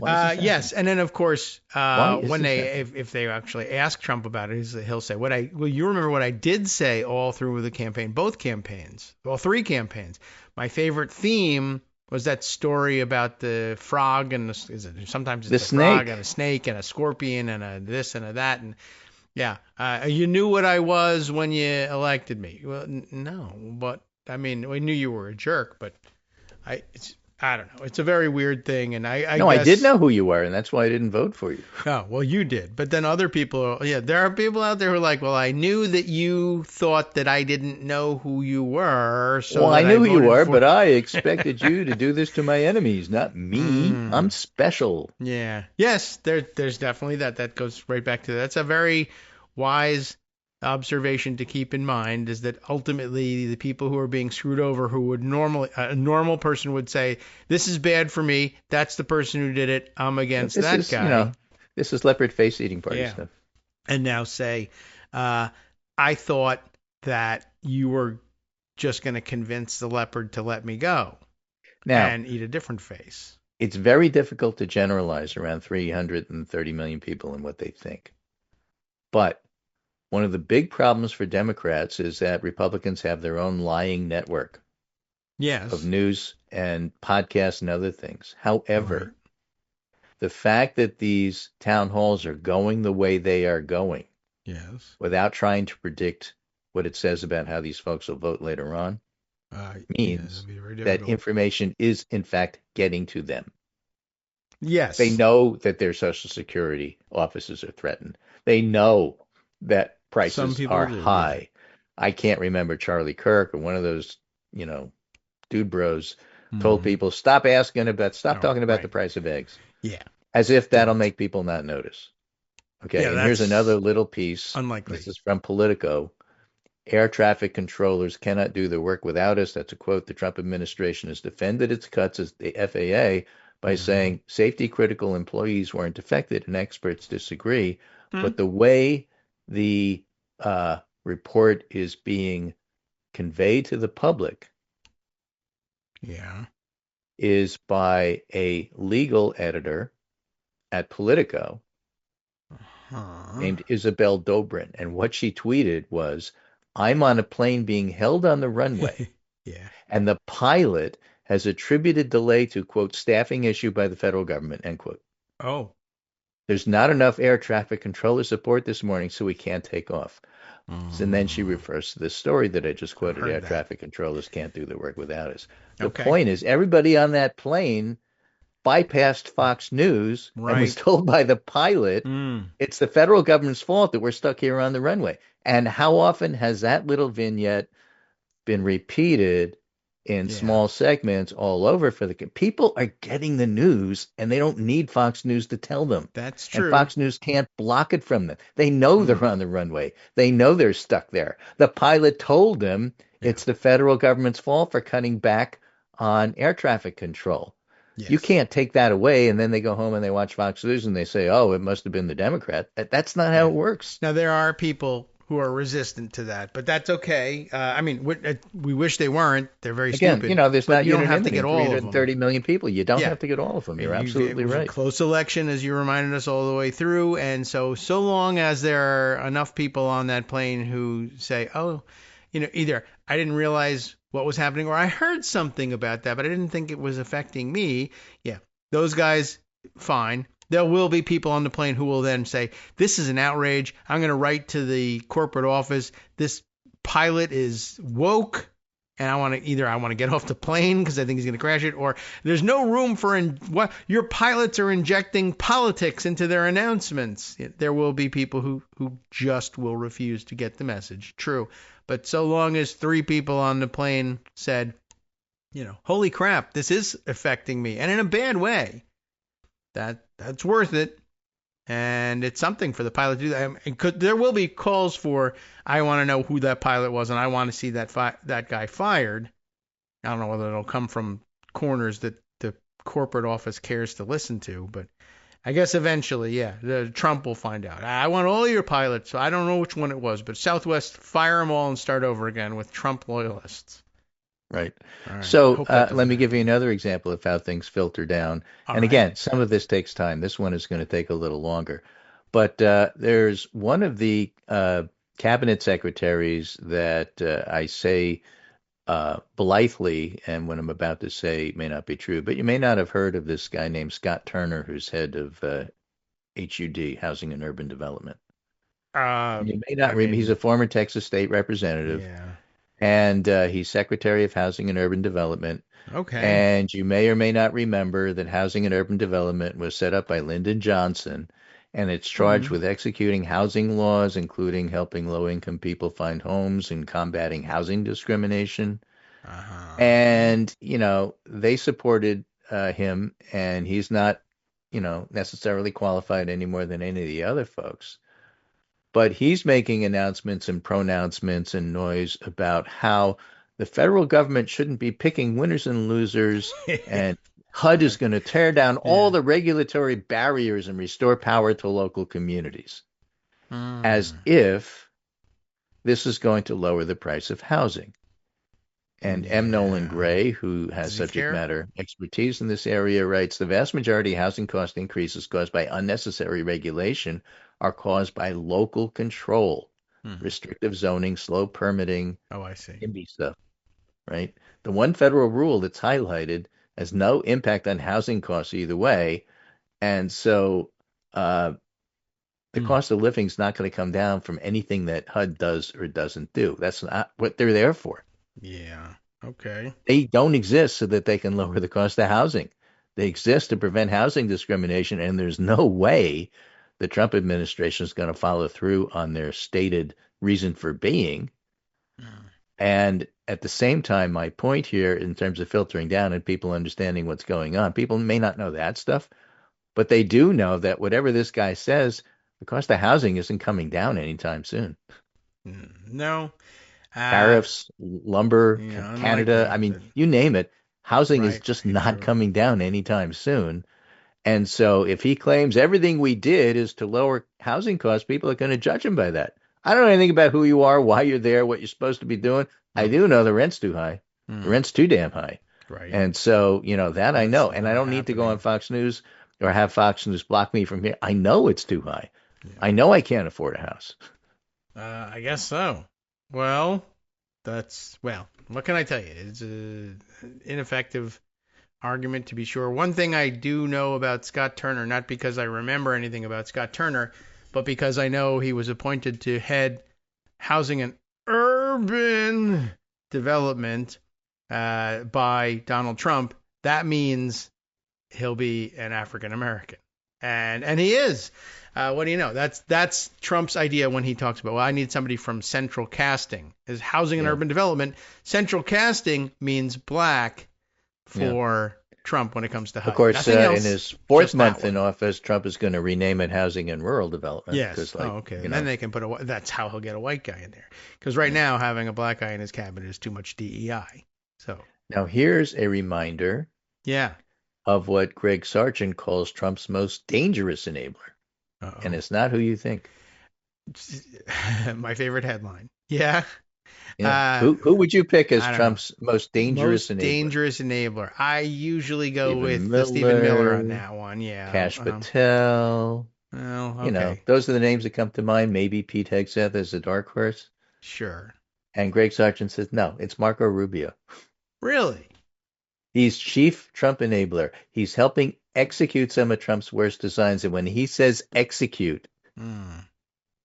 Yes, and then of course, when if they actually ask Trump about it, he'll say, you remember what I did say all through the campaign, both campaigns, well, 3 campaigns. My favorite theme was that story about the frog and sometimes it's a frog and a snake and a scorpion and a this and a that, and you knew what I was when you elected me. Well, no, but I mean, we knew you were a jerk, but I don't know. It's a very weird thing, and I No, I guess. did know who you were, and that's why I didn't vote for you. Oh, well, you did. But then other people, there are people out there who are like, well, I knew that you thought that I didn't know who you were, so Well, I that knew who you voted were, for. but I expected you to do this to my enemies, not me. I'm special. Yeah. Yes, there's definitely that. That goes right back to that. That's a very wise observation to keep in mind, is that ultimately the people who are being screwed over, who would normally, a normal person would say, this is bad for me. That's the person who did it. I'm against This that is, guy. this is leopard face eating party Yeah. stuff. And now say, I thought that you were just going to convince the leopard to let me go Now, and eat a different face. it's very difficult to generalize around 330 million people and what they think. But one of the big problems for Democrats is that Republicans have their own lying network Yes. of news and podcasts and other things. However, Right. the fact that these town halls are going the way they are going Yes. without trying to predict what it says about how these folks will vote later on means that'd be very that difficult. information is, in fact, getting to them. Yes. They know that their Social Security offices are threatened. They know that Some prices people are do, yeah. high. I can't remember Charlie Kirk or one of those, dude bros told people, stop talking about right. the price of eggs. Yeah. As if that'll Don't. make people not notice. Okay, Yeah, and here's that's another little piece. unlikely. This is from Politico. Air traffic controllers cannot do their work without us. That's a quote. The Trump administration has defended its cuts as the FAA by saying safety critical employees weren't affected, and experts disagree. But the way the report is being conveyed to the public Yeah. is by a legal editor at Politico named Isabel Dobrin. And what she tweeted was, I'm on a plane being held on the runway. Yeah. And the pilot has attributed delay to, quote, staffing issue by the federal government, end quote. Oh. There's not enough air traffic controller support this morning, so we can't take off. And then she refers to this story that I just quoted. Air traffic controllers can't do their work without us. The point is, everybody on that plane bypassed Fox News and was told by the pilot, it's the federal government's fault that we're stuck here on the runway. And how often has that little vignette been repeated in small segments all over for the people are getting the news and they don't need Fox News to tell them. That's true. And Fox News can't block it from them. They know they're on the runway. They know they're stuck there. The pilot told them it's the federal government's fault for cutting back on air traffic control. Yes. You can't take that away, and then they go home and they watch Fox News and they say, oh, it must have been the Democrat. That's not how it works. Now, there are people who are resistant to that, but that's okay. I mean, we wish they weren't. They're very stupid. There's not you don't have to get all of them. 330 million people. You don't have to get all of them. You're absolutely right. It was a close election, as you reminded us all the way through, and so long as there are enough people on that plane who say, oh, either I didn't realize what was happening or I heard something about that, but I didn't think it was affecting me. Yeah, those guys, fine. There will be people on the plane who will then say, this is an outrage. I'm going to write to the corporate office. This pilot is woke, and I want to get off the plane because I think he's going to crash it, or there's no room for your pilots are injecting politics into their announcements. There will be people who just will refuse to get the message. True. But so long as 3 people on the plane said, holy crap, this is affecting me, and in a bad way, that's worth it. And it's something for the pilot to do that. There will be calls for, I want to know who that pilot was, and I want to see that guy fired. I don't know whether it'll come from corners that the corporate office cares to listen to, but I guess eventually, Trump will find out. I want all your pilots, so I don't know which one it was, but Southwest, fire them all and start over again with Trump loyalists. Right. So let me give you another example of how things filter down. Again, some of this takes time. This one is going to take a little longer. But there's one of the cabinet secretaries that I say blithely, and what I'm about to say may not be true, but you may not have heard of this guy named Scott Turner, who's head of HUD, Housing and Urban Development. You may not remember. He's a former Texas state representative. Yeah. and he's Secretary of Housing and Urban Development. Okay. And you may or may not remember that Housing and Urban Development was set up by Lyndon Johnson, and it's charged Hmm. with executing housing laws, including helping low-income people find homes and combating housing discrimination. Uh-huh. And, they supported him, and he's not, necessarily qualified any more than any of the other folks. But he's making announcements and pronouncements and noise about how the federal government shouldn't be picking winners and losers, and HUD is going to tear down all Yeah. the regulatory barriers and restore power to local communities, as Hmm. if this is going to lower the price of housing. And M. Nolan Yeah. Gray, who has Does he subject care? matter expertise in this area, writes the vast majority of housing cost increases caused by unnecessary regulation are caused by local control, Hmm. restrictive zoning, slow permitting, Oh, I see. NIMBY stuff, right? The one federal rule that's highlighted has no impact on housing costs either way. And so uh, the Hmm. cost of living is not going to come down from anything that HUD does or doesn't do. That's not what they're there for. Yeah. Okay. They don't exist so that they can lower the cost of housing. They exist to prevent housing discrimination, and there's no way the Trump administration is going to follow through on their stated reason for being. Hmm. And at the same time, my point here in terms of filtering down and people understanding what's going on, people may not know that stuff, but they do know that whatever this guy says, the cost of housing isn't coming down anytime soon. No. Uh, Tariffs, lumber, Canada, I unlikely. mean, you name it, housing is Right. just Right. not True. coming down anytime soon. And so if he claims everything we did is to lower housing costs, people are going to judge him by that. I don't know anything about who you are, why you're there, what you're supposed to be doing. I Hmm. do know the rent's too high. The Hmm. rent's too damn high. Right. And so, that I That's know. And I not don't need to go on happening. Fox News or have Fox News block me from here. I know it's too high. Yeah. I know I can't afford a house. I guess so. Well, well. What can I tell you? It's a ineffective argument to be sure. One thing I do know about Scott Turner, not because I remember anything about Scott Turner, but because I know he was appointed to head housing and urban development by Donald Trump. That means he'll be an African American, and he is. What do you know? That's Trump's idea when he talks about, well, I need somebody from central casting. Is housing and Yeah. urban development. Central casting means black Yeah. for Trump when it comes to Of HUD. course, Nothing in else, his fourth just that month in one. office, Trump is going to rename it Housing and Rural Development Yes. because, Oh, okay. And then they can put that's how he'll get a white guy in there. Because right yeah. now, having a black guy in his cabinet is too much DEI. So, Now here's a reminder yeah. of what Greg Sargent calls Trump's most dangerous enabler, and Uh-oh. it's not who you think. My favorite headline. Yeah. Yeah, who would you pick as I don't know. Trump's most dangerous Most enabler? dangerous enabler. I usually go Stephen with Stephen Miller on Miller, that one. Yeah. Cash Patel. Well, okay. Those are the names that come to mind. Maybe Pete Hegseth as a dark horse. Sure. And Greg Sargent says, no, it's Marco Rubio. Really? He's chief Trump enabler. He's helping execute some of Trump's worst designs. And when he says execute, Hmm.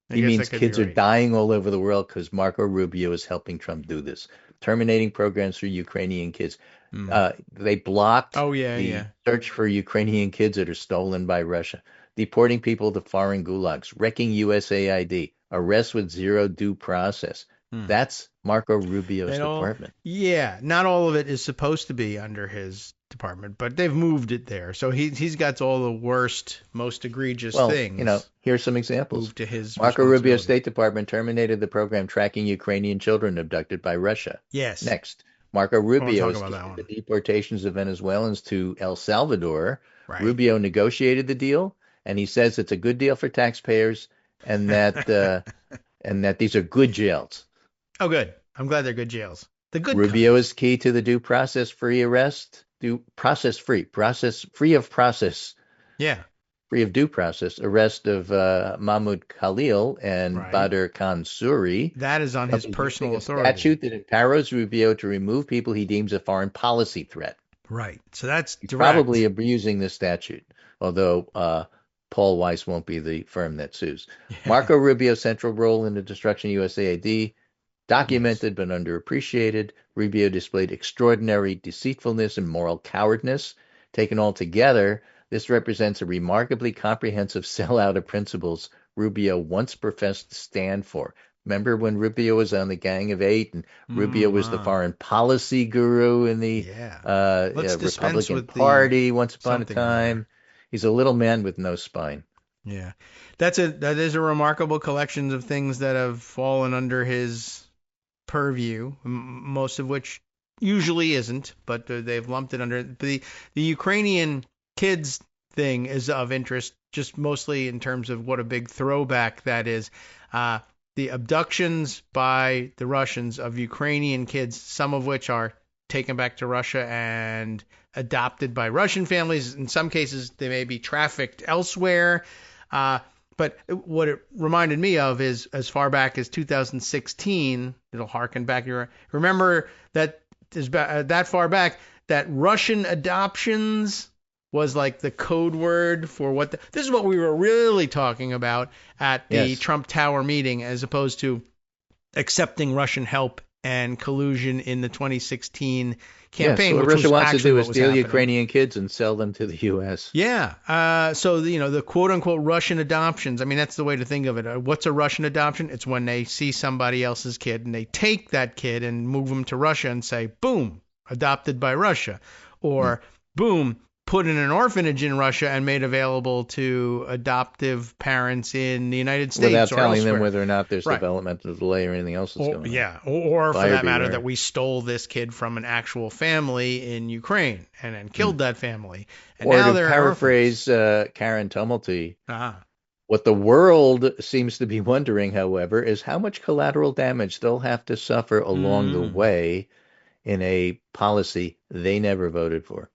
I he guess means that could be kids are right. dying all over the world because Marco Rubio is helping Trump do this. Terminating programs for Ukrainian kids. Hmm. They blocked Oh, yeah, the yeah. search for Ukrainian kids that are stolen by Russia. Deporting people to foreign gulags. Wrecking USAID. Arrests with zero due process. Hmm. That's Marco Rubio's department. Yeah, not all of it is supposed to be under his department, but they've moved it there. So he's got all the worst, most egregious Well, things here's some examples. moved to his Marco Rubio's responsibility. State Department terminated the program tracking Ukrainian children abducted by Russia. Yes. Next, Marco I want to Rubio talk is about that keeping the one. deportations of Venezuelans to El Salvador. Right. Rubio negotiated the deal, and he says it's a good deal for taxpayers, and that these are good jails. Oh, good. I'm glad they're good jails. The good Rubio kind. is key to the due process free arrest, process free of process, Yeah. free of due process arrest of Mahmoud Khalil and Right. Badr Khan Suri. That is on his Using personal a authority. statute that empowers Rubio to remove people he deems a foreign policy threat. Right. So that's He's direct. probably abusing the statute, although Paul Weiss won't be the firm that sues. Marco Rubio's central role in the destruction of USAID. Documented but underappreciated, Rubio displayed extraordinary deceitfulness and moral cowardness. Taken all together, this represents a remarkably comprehensive sellout of principles Rubio once professed to stand for. Remember when Rubio was on the Gang of Eight, and Rubio was the foreign policy guru in the Republican Party once upon a time? He's a little man with no spine. Yeah, that is a remarkable collection of things that have fallen under his purview, most of which usually isn't, but they've lumped it under. The Ukrainian kids thing is of interest, just mostly in terms of what a big throwback that is. The abductions by the Russians of Ukrainian kids, some of which are taken back to Russia and adopted by Russian families. In some cases, they may be trafficked elsewhere. But what it reminded me of is as far back as 2016, it'll harken back. Remember that is that far back that Russian adoptions was like the code word for what this is what we were really talking about at the Trump Tower meeting, as opposed to accepting Russian help and collusion in the 2016 campaign. What which Russia wants to do is steal happening. Ukrainian kids and sell them to the U.S. Yeah. So, the quote-unquote Russian adoptions, I mean, that's the way to think of it. What's a Russian adoption? It's when they see somebody else's kid and they take that kid and move them to Russia and say, boom, adopted by Russia. Or, boom, put in an orphanage in Russia and made available to adoptive parents in the United States without telling elsewhere. them whether or not there's developmental delay or anything else that's going on. Yeah, or for that matter, that we stole this kid from an actual family in Ukraine and then killed that family. And or now to they're paraphrase Karen Tumulty, what the world seems to be wondering, however, is how much collateral damage they'll have to suffer along the way in a policy they never voted for.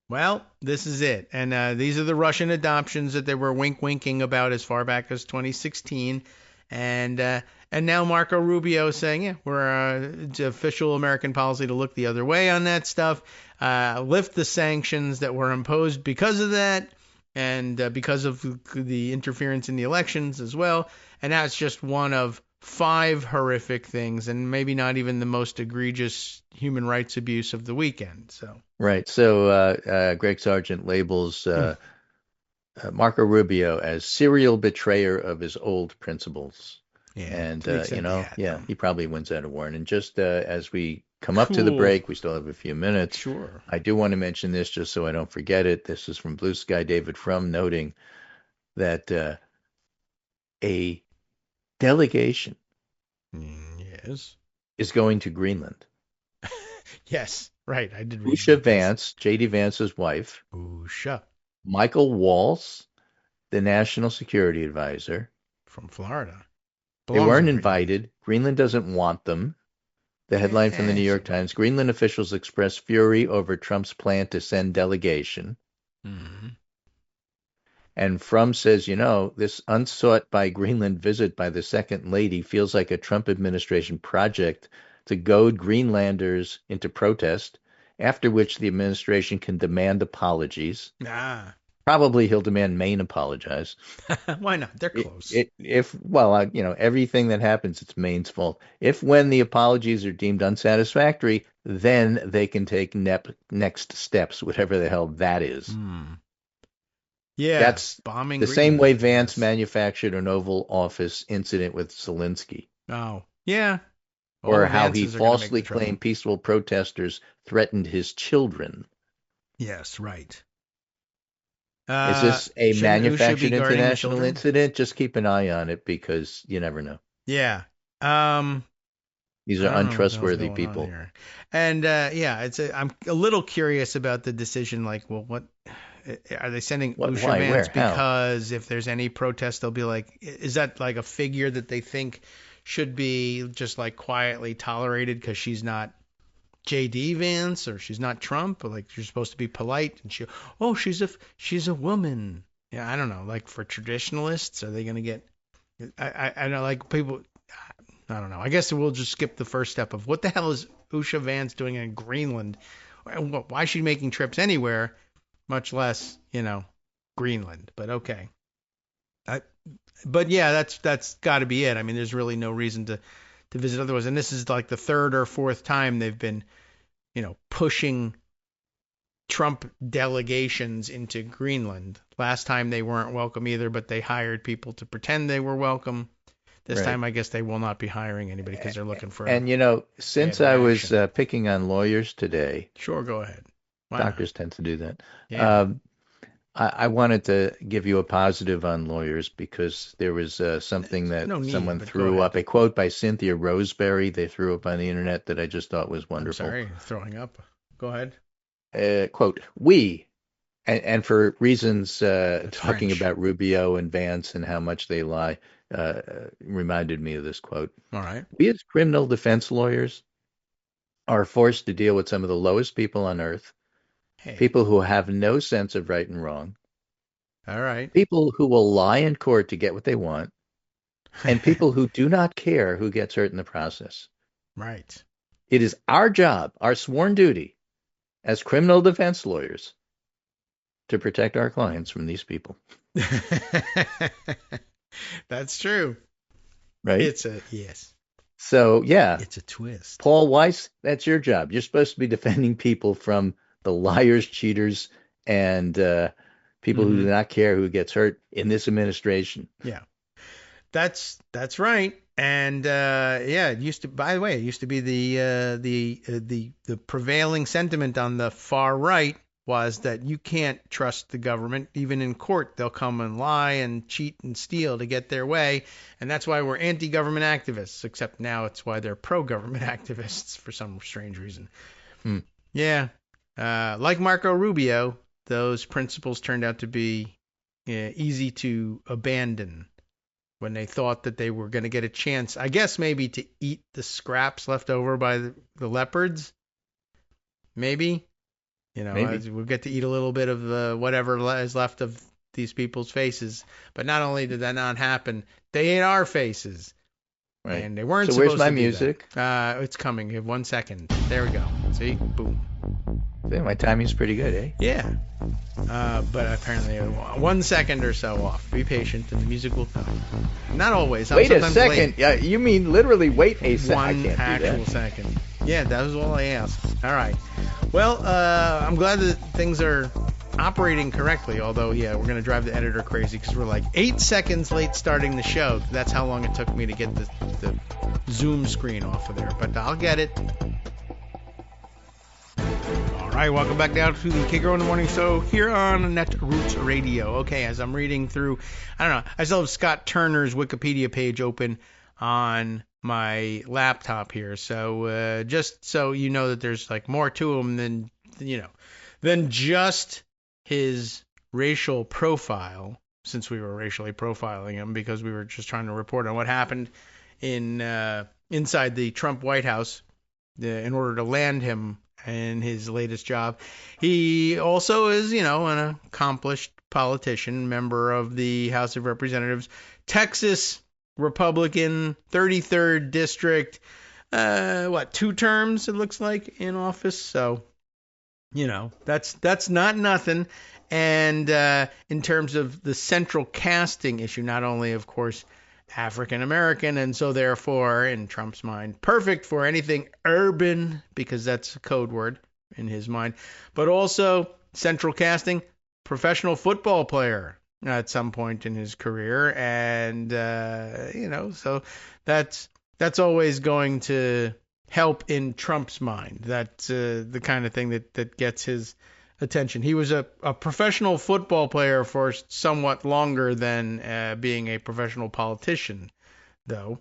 Well, this is it. And these are the Russian adoptions that they were winking about as far back as 2016. And now Marco Rubio saying, it's official American policy to look the other way on that stuff, lift the sanctions that were imposed because of that, and because of the interference in the elections as well. And now it's just one of 5 horrific things, and maybe not even the most egregious human rights abuse of the weekend. Right. So Greg Sargent labels Marco Rubio as serial betrayer of his old principles. And, he probably wins that award. And just as we come up to the break, we still have a few minutes. Sure. I do want to mention this just so I don't forget it. This is from Blue Sky David Frum, noting that a delegation is going to Greenland. Yes, right. I did read Usha Vance, J.D. Vance's wife. Usha. Michael Waltz, the national security advisor. From Florida. They weren't invited. Greenland doesn't want them. The headline from the New York Times, Greenland officials express fury over Trump's plan to send delegation. And Frum says, this unsought by Greenland visit by the second lady feels like a Trump administration project to goad Greenlanders into protest, after which the administration can demand apologies. Probably he'll demand Maine apologize. Why not? They're close. Everything that happens, it's Maine's fault. If when the apologies are deemed unsatisfactory, then they can take next steps, whatever the hell that is. Yeah, that's bombing the same way Vance manufactured an Oval Office incident with Zelensky. Oh, yeah. Or how he falsely claimed peaceful protesters threatened his children. Yes, right. Is this a manufactured international incident? Just keep an eye on it because you never know. Yeah. These are untrustworthy people. And I'm a little curious about the decision. Like, well, what are they sending Usha Vance? Because if there's any protest, they'll be like, is that like a figure that they think should be just like quietly tolerated because she's not J.D. Vance or she's not Trump, or like you're supposed to be polite and she's a woman. Yeah, I don't know. Like for traditionalists, are they going to get? I don't like people. I don't know. I guess we'll just skip the first step of what the hell is Usha Vance doing in Greenland? Why is she making trips anywhere, much less Greenland? But okay. But yeah, that's got to be it. I mean, there's really no reason to visit otherwise. And this is like the third or fourth time they've been, pushing Trump delegations into Greenland. Last time they weren't welcome either, but they hired people to pretend they were welcome. This time, I guess they will not be hiring anybody because they're looking for. And since I was picking on lawyers today, sure, go ahead. Doctors tend to do that. Yeah. I wanted to give you a positive on lawyers because there was something that someone threw up, a quote by Cynthia Roseberry. They threw up on the internet that I just thought was wonderful. I'm sorry, throwing up. Go ahead. Quote, we, and for reasons talking French. about Rubio and Vance and how much they lie, reminded me of this quote. All right. We as criminal defense lawyers are forced to deal with some of the lowest people on earth, people who have no sense of right and wrong. All right. People who will lie in court to get what they want, and people who do not care who gets hurt in the process. Right. It is our job, our sworn duty, as criminal defense lawyers, to protect our clients from these people. That's true. Right? Yes. So, yeah. It's a twist. Paul Weiss, that's your job. You're supposed to be defending people from the liars, cheaters, and people who do not care who gets hurt in this administration. Yeah. That's right. And it used to. By the way, it used to be the prevailing sentiment on the far right was that you can't trust the government. Even in court, they'll come and lie and cheat and steal to get their way. And that's why we're anti-government activists, except now it's why they're pro-government activists for some strange reason. Yeah. Like Marco Rubio, those principles turned out to be easy to abandon when they thought that they were going to get a chance, I guess maybe to eat the scraps left over by the leopards. Maybe. We'll get to eat a little bit of whatever is left of these people's faces. But not only did that not happen, they ate our faces. Right. And they weren't supposed to. So where's my music? It's coming. You have 1 second. There we go. See? Boom. My timing's pretty good, eh? Yeah. But apparently 1 second or so off. Be patient and the music will come. Not always. Wait a second. Yeah, you mean literally wait a second. One actual second. Yeah, that was all I asked. All right. Well, I'm glad that things are operating correctly, although, yeah, we're going to drive the editor crazy because we're like 8 seconds late starting the show. That's how long it took me to get the Zoom screen off of there, but I'll get it. All right, welcome back down to the Kagro in the Morning Show here on Netroots Radio. Okay, as I'm reading through, I still have Scott Turner's Wikipedia page open on my laptop here. So just so you know that there's like more to him than just his racial profile, since we were racially profiling him because we were just trying to report on what happened inside the Trump White House in order to land him in his latest job. He also is, an accomplished politician, member of the House of Representatives, Texas Republican, 33rd District, 2 terms it looks like in office. So, that's not nothing. And in terms of the central casting issue, not only, of course, African American, and so therefore, in Trump's mind, perfect for anything urban, because that's a code word in his mind, but also central casting, professional football player at some point in his career, and so that's always going to help in Trump's mind. That's the kind of thing that gets his attention. He was a professional football player for somewhat longer than being a professional politician, though.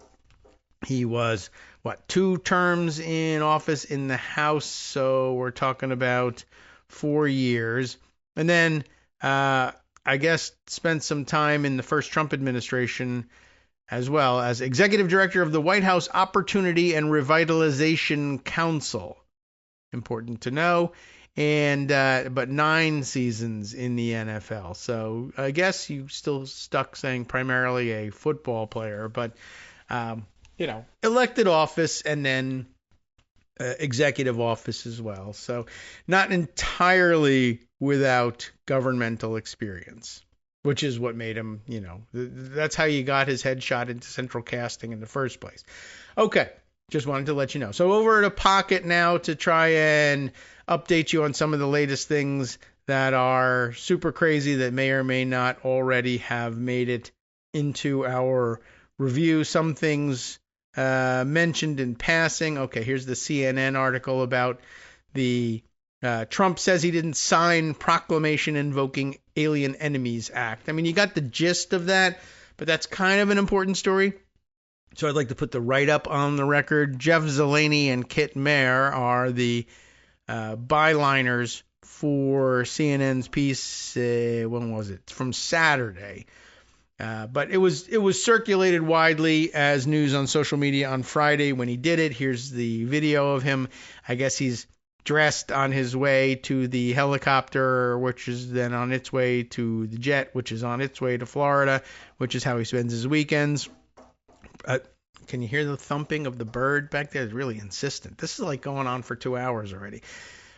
He was, 2 terms in office in the House, so we're talking about 4 years. And then, I guess, spent some time in the first Trump administration as well as executive director of the White House Opportunity and Revitalization Council. Important to know. And but 9 seasons in the NFL. So I guess you still stuck saying primarily a football player, but elected office and then executive office as well. So not entirely without governmental experience. which is what made him, that's how you got his headshot into central casting in the first place. Okay, just wanted to let you know. So over to Pocket now to try and update you on some of the latest things that are super crazy that may or may not already have made it into our review. Some things mentioned in passing. Okay, here's the CNN article about the Trump says he didn't sign proclamation invoking Alien Enemies Act. I mean, you got the gist of that, but that's kind of an important story. So I'd like to put the write-up on the record. Jeff Zeleny and Kit Mayer are the byliners for CNN's piece. When was it? From Saturday. But it was circulated widely as news on social media on Friday when he did it. Here's the video of him. I guess he's dressed on his way to the helicopter, which is then on its way to the jet, which is on its way to Florida, which is how he spends his weekends. Can you hear the thumping of the bird back there? It's really insistent. This is like going on for 2 hours already.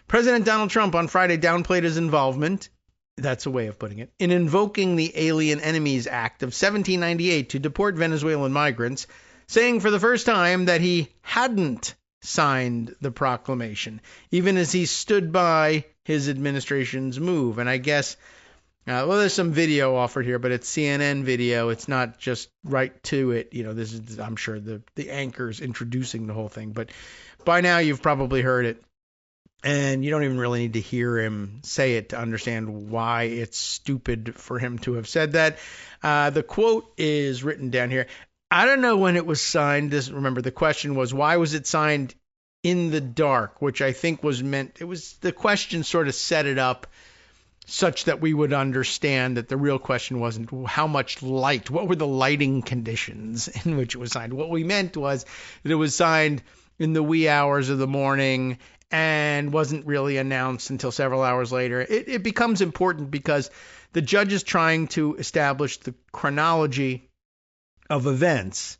President Donald Trump on Friday downplayed his involvement, that's a way of putting it, in invoking the Alien Enemies Act of 1798 to deport Venezuelan migrants, saying for the first time that he hadn't signed the proclamation, even as he stood by his administration's move. And I guess, there's some video offered here, but it's CNN video. It's not just right to it. This is, I'm sure, the anchor's introducing the whole thing. But by now you've probably heard it. And you don't even really need to hear him say it to understand why it's stupid for him to have said that. The quote is written down here. I don't know when it was signed. Remember, the question was, why was it signed in the dark? Which I think was meant, the question sort of set it up such that we would understand that the real question wasn't how much light, what were the lighting conditions in which it was signed. What we meant was that it was signed in the wee hours of the morning and wasn't really announced until several hours later. It becomes important because the judge is trying to establish the chronology of events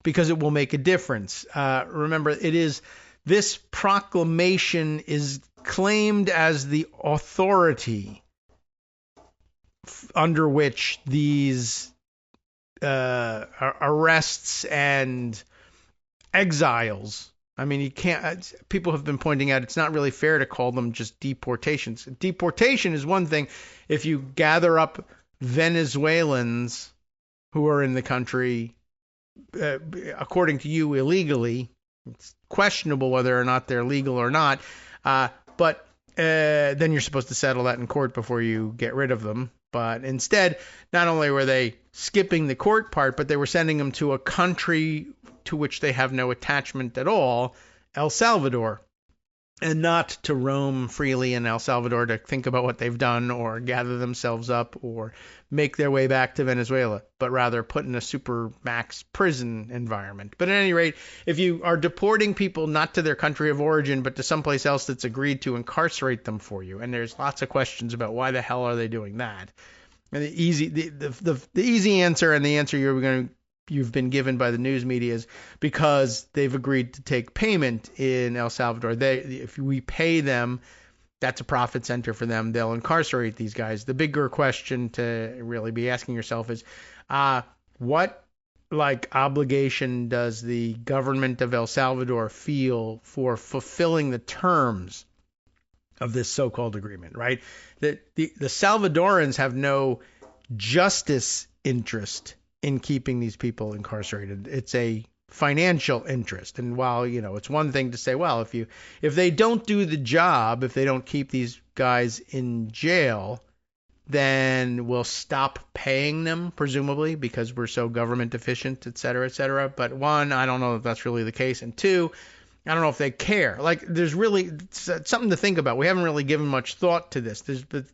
because it will make a difference. Remember, this proclamation is claimed as the authority under which these arrests and exiles. I mean, you can't. People have been pointing out it's not really fair to call them just deportations. Deportation is one thing. If you gather up Venezuelans who are in the country, according to you, illegally, it's questionable whether or not they're legal or not. But then you're supposed to settle that in court before you get rid of them. But instead, not only were they skipping the court part, but they were sending them to a country to which they have no attachment at all, El Salvador, and not to roam freely in El Salvador to think about what they've done or gather themselves up or make their way back to Venezuela, but rather put in a super max prison environment. But at any rate, if you are deporting people not to their country of origin, but to someplace else that's agreed to incarcerate them for you, and there's lots of questions about why the hell are they doing that. And the easy answer, and the answer you've been given by the news media, is because they've agreed to take payment in El Salvador. If we pay them, that's a profit center for them. They'll incarcerate these guys. The bigger question to really be asking yourself is, what obligation does the government of El Salvador feel for fulfilling the terms of this so-called agreement, right? The Salvadorans have no justice interest in keeping these people incarcerated. It's a financial interest. And while, it's one thing to say, well, if they don't do the job, if they don't keep these guys in jail, then we'll stop paying them, presumably, because we're so government efficient, et cetera, et cetera. But one, I don't know if that's really the case. And two, I don't know if they care. There's really something to think about. We haven't really given much thought to this.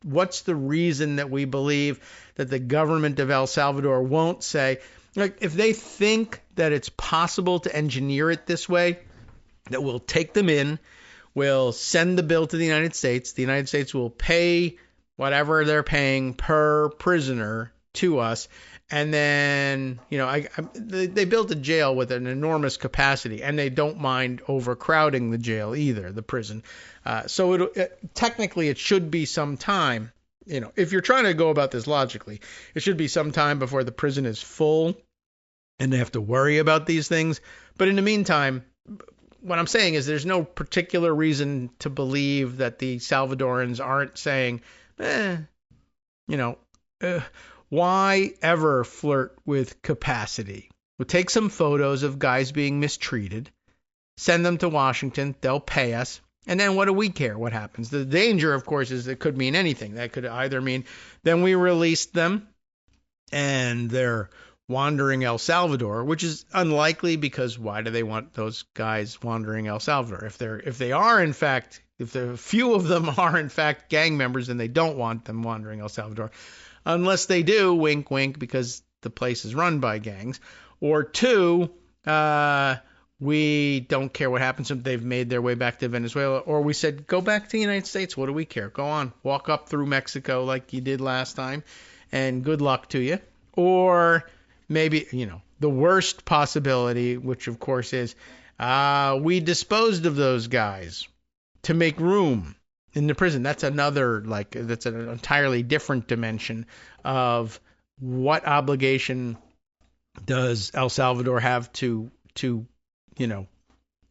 What's the reason that we believe that the government of El Salvador won't say, if they think that it's possible to engineer it this way, that we'll take them in, we'll send the bill to the United States will pay whatever they're paying per prisoner to us, and then, they built a jail with an enormous capacity, and they don't mind overcrowding the jail either, the prison. So technically it should be some time if you're trying to go about this logically, it should be sometime before the prison is full and they have to worry about these things. But in the meantime, what I'm saying is there's no particular reason to believe that the Salvadorans aren't saying, why ever flirt with capacity? We'll take some photos of guys being mistreated, send them to Washington, they'll pay us, and then what do we care what happens? The danger, of course, is it could mean anything. That could either mean then we released them and they're wandering El Salvador, which is unlikely because why do they want those guys wandering El Salvador? If a few of them are in fact gang members, then they don't want them wandering El Salvador, unless they do, wink, wink, because the place is run by gangs. Or two, we don't care what happens if they've made their way back to Venezuela. Or we said, go back to the United States. What do we care? Go on. Walk up through Mexico like you did last time, and good luck to you. Or maybe, the worst possibility, which of course is we disposed of those guys to make room in the prison. That's an entirely different dimension of what obligation does El Salvador have to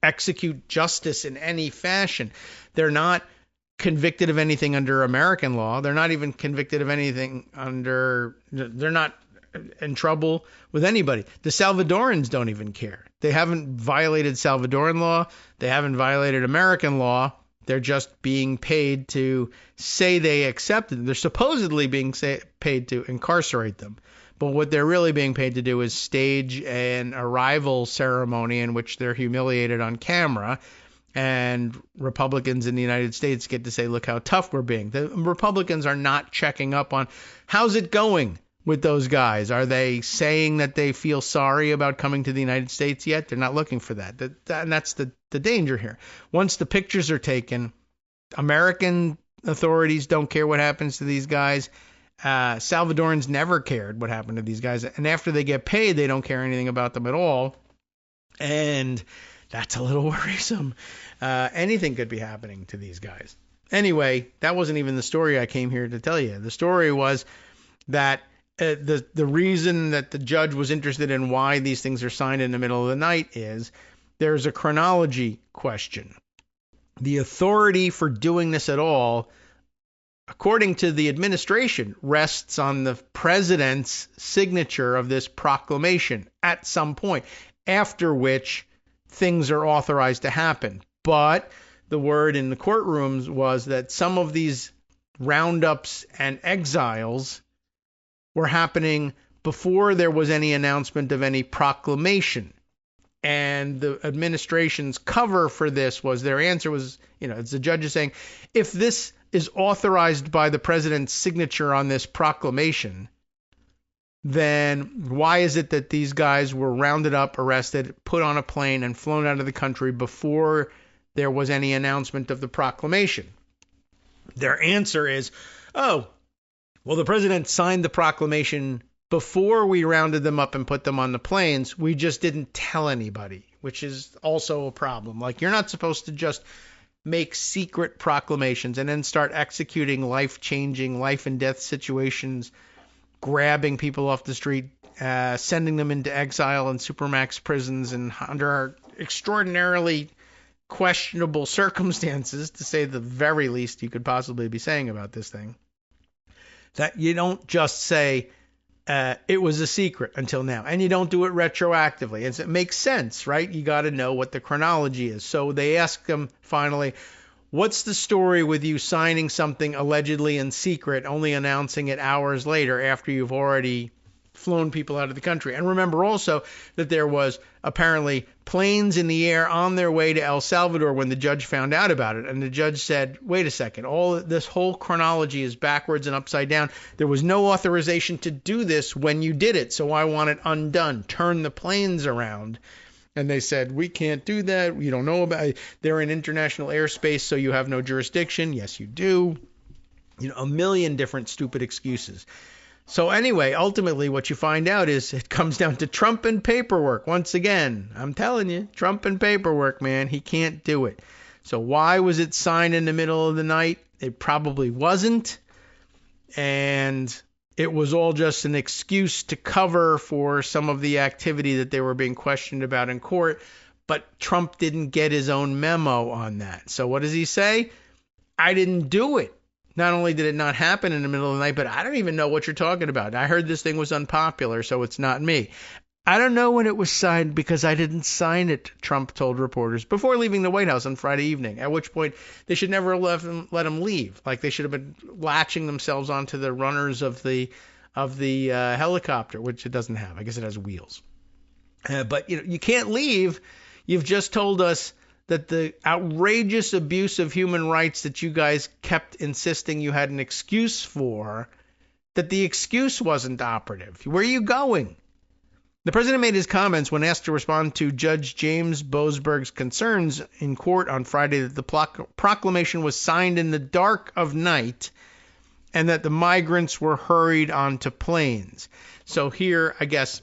execute justice in any fashion. They're not convicted of anything under American law. They're not even convicted of anything they're not in trouble with anybody. The Salvadorans don't even care. They haven't violated Salvadoran law. They haven't violated American law. They're just being paid to say they accepted them. They're supposedly being paid to incarcerate them. But what they're really being paid to do is stage an arrival ceremony in which they're humiliated on camera. And Republicans in the United States get to say, look how tough we're being. The Republicans are not checking up on how's it going with those guys. Are they saying that they feel sorry about coming to the United States yet? They're not looking for that. And that's the danger here. Once the pictures are taken, American authorities don't care what happens to these guys. Salvadorans never cared what happened to these guys. And after they get paid, they don't care anything about them at all. And that's a little worrisome. Anything could be happening to these guys. Anyway, that wasn't even the story I came here to tell you. The story was that the reason that the judge was interested in why these things are signed in the middle of the night is there's a chronology question. The authority for doing this at all, according to the administration, rests on the president's signature of this proclamation at some point, after which things are authorized to happen. But the word in the courtrooms was that some of these roundups and exiles were happening before there was any announcement of any proclamation. And the administration's cover for this was, their answer was, it's the judge is saying, if this is authorized by the president's signature on this proclamation, then why is it that these guys were rounded up, arrested, put on a plane, and flown out of the country before there was any announcement of the proclamation? Their answer is, well, the president signed the proclamation before we rounded them up and put them on the planes. We just didn't tell anybody, which is also a problem. Like, you're not supposed to just make secret proclamations and then start executing life-changing, life and death situations, grabbing people off the street, sending them into exile in supermax prisons and under extraordinarily questionable circumstances, to say the very least you could possibly be saying about this thing. That you don't just say it was a secret until now, and you don't do it retroactively. It makes sense, right? You got to know what the chronology is. So they ask them finally, what's the story with you signing something allegedly in secret, only announcing it hours later after you've already flown people out of the country? And remember also that there was apparently planes in the air on their way to El Salvador when the judge found out about it. And the judge said, wait a second, this whole chronology is backwards and upside down. There was no authorization to do this when you did it, so I want it undone. Turn the planes around. And they said, we can't do that. You don't know about it. They're in international airspace, so you have no jurisdiction. Yes, you do. A million different stupid excuses. So anyway, ultimately what you find out is it comes down to Trump and paperwork. Once again, I'm telling you, Trump and paperwork, man, he can't do it. So why was it signed in the middle of the night? It probably wasn't. and it was all just an excuse to cover for some of the activity that they were being questioned about in court. But Trump didn't get his own memo on that. So what does he say? I didn't do it. Not only did it not happen in the middle of the night, but I don't even know what you're talking about. I heard this thing was unpopular, so it's not me. I don't know when it was signed because I didn't sign it, Trump told reporters before leaving the White House on Friday evening, at which point they should never let him leave. Like they should have been latching themselves onto the runners of the helicopter, which it doesn't have. I guess it has wheels. But you can't leave. You've just told us that the outrageous abuse of human rights that you guys kept insisting you had an excuse for, that the excuse wasn't operative. Where are you going? The president made his comments when asked to respond to Judge James Boasberg's concerns in court on Friday that the proclamation was signed in the dark of night and that the migrants were hurried onto planes. So here, I guess,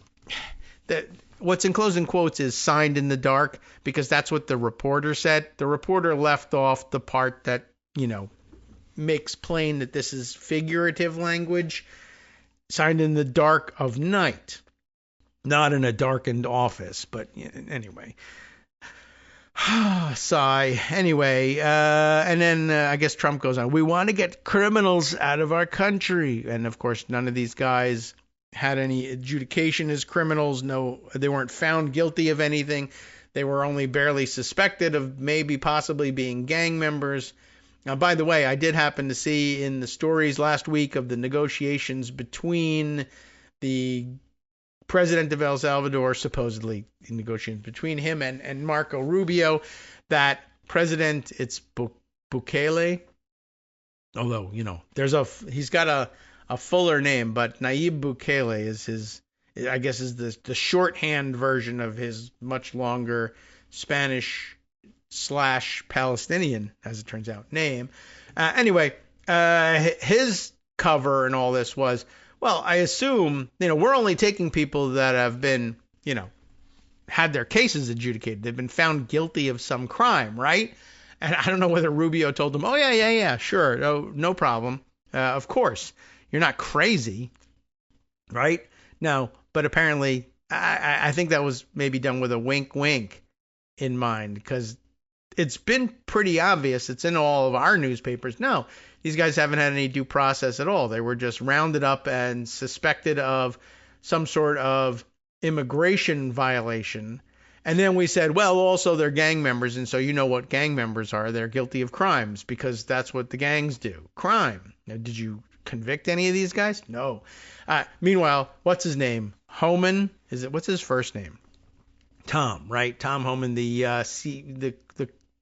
that what's enclosed in quotes is signed in the dark because that's what the reporter said. The reporter left off the part that, makes plain that this is figurative language. Signed in the dark of night. Not in a darkened office, but anyway. Sigh. Anyway, and then I guess Trump goes on. We want to get criminals out of our country. And, of course, none of these guys had any adjudication as criminals. No, they weren't found guilty of anything. They were only barely suspected of maybe possibly being gang members. Now, by the way, I did happen to see in the stories last week of the negotiations between the president of El Salvador, supposedly in negotiations between him and Marco Rubio, that president, it's Bukele, although, he's got a fuller name, but Nayib Bukele is his, I guess is the shorthand version of his much longer Spanish / Palestinian, as it turns out, name. Anyway, his cover and all this was, well, I assume, we're only taking people that have been, had their cases adjudicated. They've been found guilty of some crime, right? And I don't know whether Rubio told them, oh, yeah, sure, no problem. Of course, you're not crazy, right? No, but apparently, I think that was maybe done with a wink in mind, because it's been pretty obvious. It's in all of our newspapers. No, these guys haven't had any due process at all. They were just rounded up and suspected of some sort of immigration violation. And then we said, well, also they're gang members. And so you know what gang members are. They're guilty of crimes because that's what the gangs do. Crime. Now, did you convict any of these guys? No. Meanwhile, what's his name? Homan? What's his first name? Tom, right? Tom Homan, the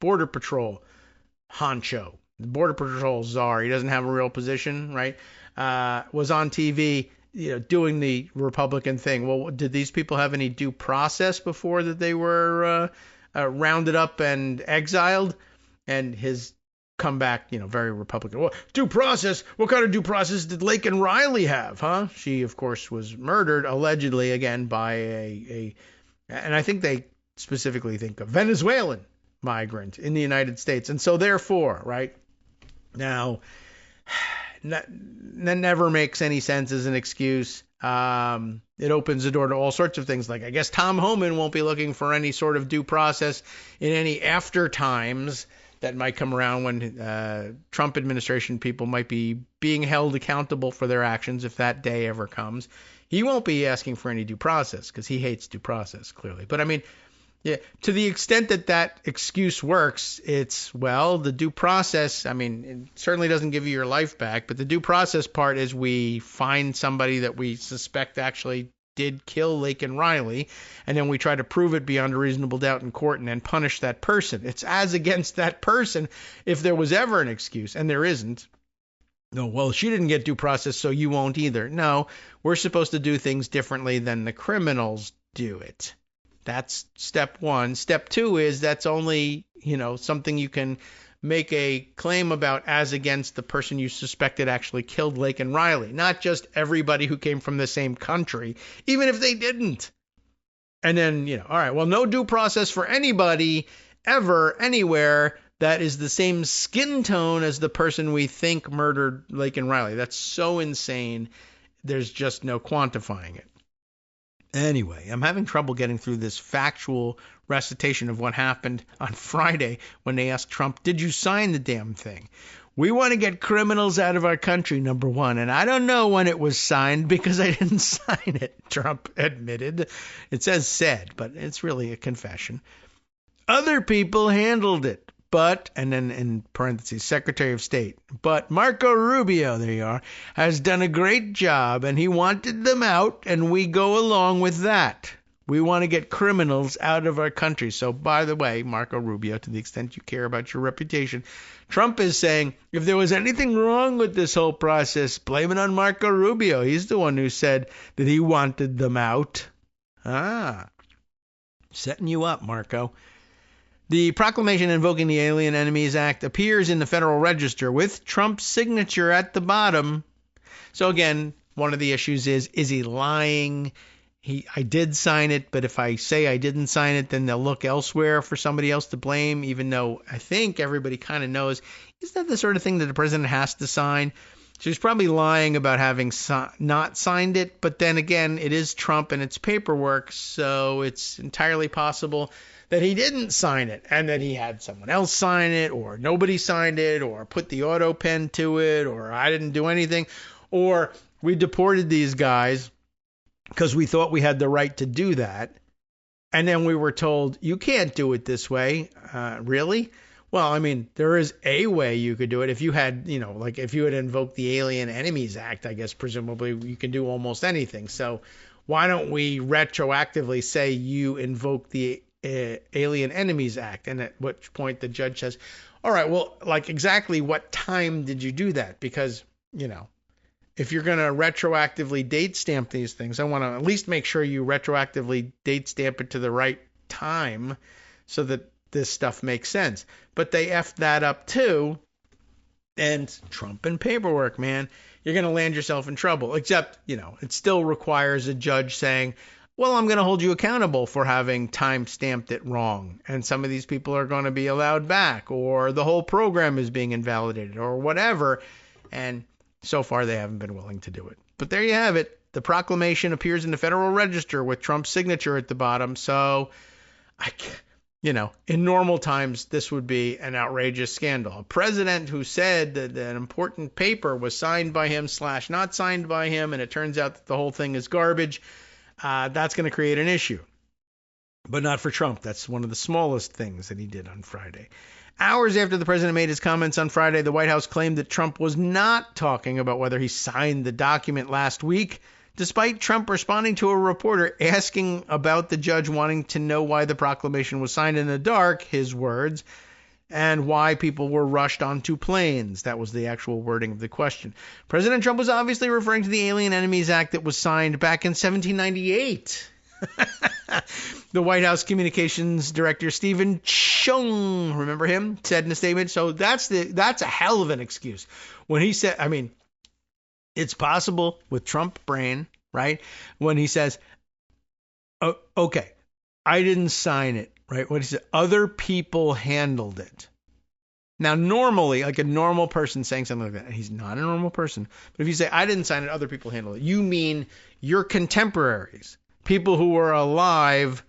Border Patrol honcho. The Border Patrol czar. He doesn't have a real position, right? Was on TV, doing the Republican thing. Well, did these people have any due process before that they were rounded up and exiled? And his comeback, very Republican. Well, due process? What kind of due process did Laken Riley have, huh? She, of course, was murdered, allegedly, again, by and I think they specifically think of Venezuelan migrant in the United States. And so therefore, right, now, that never makes any sense as an excuse. It opens the door to all sorts of things. Like, I guess Tom Homan won't be looking for any sort of due process in any after times that might come around when Trump administration people might be being held accountable for their actions if that day ever comes. He won't be asking for any due process because he hates due process, clearly. But I mean, yeah, to the extent that excuse works, it's, well, the due process, I mean, it certainly doesn't give you your life back, but the due process part is we find somebody that we suspect actually did kill Laken Riley, and then we try to prove it beyond a reasonable doubt in court and then punish that person. It's as against that person if there was ever an excuse, and there isn't. No, well, she didn't get due process, so you won't either. No, we're supposed to do things differently than the criminals do it. That's step one. Step two is that's only, something you can make a claim about as against the person you suspected actually killed Laken Riley, not just everybody who came from the same country, even if they didn't. And then, all right, well, no due process for anybody ever, anywhere that is the same skin tone as the person we think murdered Laken Riley. That's so insane. There's just no quantifying it. Anyway, I'm having trouble getting through this factual recitation of what happened on Friday when they asked Trump, did you sign the damn thing? We want to get criminals out of our country, number one. And I don't know when it was signed because I didn't sign it, Trump admitted. It says said, but it's really a confession. Other people handled it. But, and then in parentheses, Secretary of State, but Marco Rubio, there you are, has done a great job and he wanted them out and we go along with that. We want to get criminals out of our country. So, by the way, Marco Rubio, to the extent you care about your reputation, Trump is saying if there was anything wrong with this whole process, blame it on Marco Rubio. He's the one who said that he wanted them out. Setting you up, Marco. The proclamation invoking the Alien Enemies Act appears in the Federal Register with Trump's signature at the bottom. So again, one of the issues is he lying? I did sign it, but if I say I didn't sign it, then they'll look elsewhere for somebody else to blame, even though I think everybody kind of knows. Is that the sort of thing that the president has to sign? So he's probably lying about having not signed it, but then again, it is Trump and it's paperwork, so it's entirely possible that he didn't sign it and that he had someone else sign it, or nobody signed it, or put the auto pen to it, or I didn't do anything, or we deported these guys because we thought we had the right to do that. And then we were told, you can't do it this way. Really? Well, I mean, there is a way you could do it. If you had, like if you had invoked the Alien Enemies Act, I guess presumably you can do almost anything. So why don't we retroactively say you invoke the Alien Enemies Act? And at which point the judge says, all right, well, like exactly what time did you do that? Because, if you're going to retroactively date stamp these things, I want to at least make sure you retroactively date stamp it to the right time so that this stuff makes sense. But they effed that up too. And Trump and paperwork, man, you're going to land yourself in trouble. Except, it still requires a judge saying, well, I'm going to hold you accountable for having time stamped it wrong. And some of these people are going to be allowed back, or the whole program is being invalidated, or whatever. And so far, they haven't been willing to do it. But there you have it. The proclamation appears in the Federal Register with Trump's signature at the bottom. So, in normal times, this would be an outrageous scandal. A president who said that an important paper was signed by him / not signed by him, and it turns out that the whole thing is garbage, that's going to create an issue. But not for Trump. That's one of the smallest things that he did on Friday. Hours after the president made his comments on Friday, the White House claimed that Trump was not talking about whether he signed the document last week, despite Trump responding to a reporter asking about the judge wanting to know why the proclamation was signed in the dark, his words, and why people were rushed onto planes. That was the actual wording of the question. President Trump was obviously referring to the Alien Enemies Act that was signed back in 1798. The White House Communications Director Stephen Chung, remember him, said in a statement. So that's a hell of an excuse. When he said, it's possible with Trump brain, right? When he says, oh, okay, I didn't sign it, right? What he said, other people handled it. Now, normally, like a normal person saying something like that, he's not a normal person. But if you say, I didn't sign it, other people handled it, you mean your contemporaries. People who were alive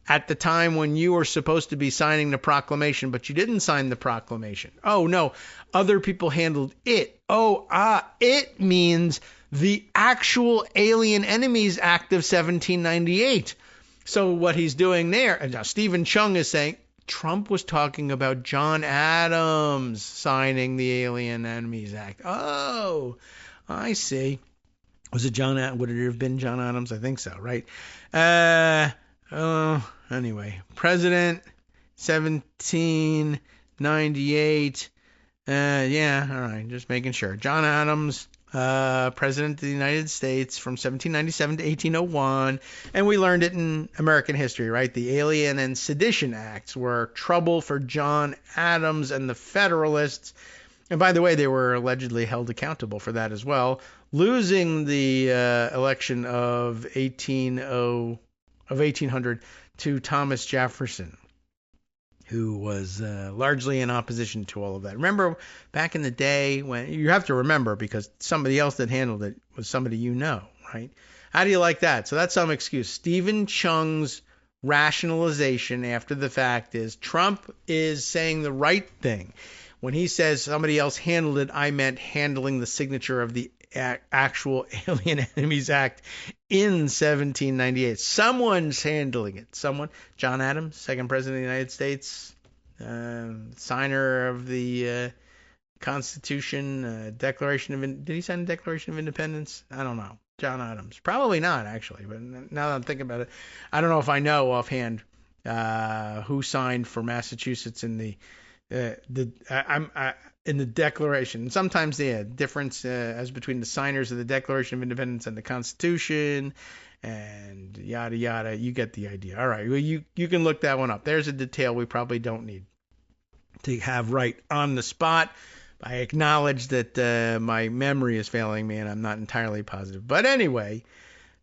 at the time when you were supposed to be signing the proclamation, but you didn't sign the proclamation. Oh, no, other people handled it. It means the actual Alien Enemies Act of 1798. So what he's doing there, and now Stephen Chung is saying, Trump was talking about John Adams signing the Alien Enemies Act. Oh, I see. Was it John Adams? Would it have been John Adams? I think so, right? Anyway, President, 1798. Yeah, all right, just making sure. John Adams, President of the United States from 1797 to 1801. And we learned it in American history, right? The Alien and Sedition Acts were trouble for John Adams and the Federalists. And by the way, they were allegedly held accountable for that as well, losing the election of 1800 to Thomas Jefferson. who was largely in opposition to all of that. Remember back in the day when, you have to remember because somebody else that handled it was somebody you know, right? How do you like that? So that's some excuse. Stephen Chung's rationalization after the fact is Trump is saying the right thing. When he says somebody else handled it, I meant handling the signature of the actual Alien Enemies Act in 1798. Someone's handling it. Someone. John Adams, second president of the United States, signer of the Constitution, Declaration of did he sign the Declaration of Independence? I don't know. John Adams. Probably not, actually. But now that I'm thinking about it, I don't know if I know offhand who signed for Massachusetts in the in the Declaration. And sometimes the difference as between the signers of the Declaration of Independence and the Constitution, and yada yada. You get the idea. All right. Well, you can look that one up. There's a detail we probably don't need to have right on the spot. I acknowledge that my memory is failing me and I'm not entirely positive. But anyway,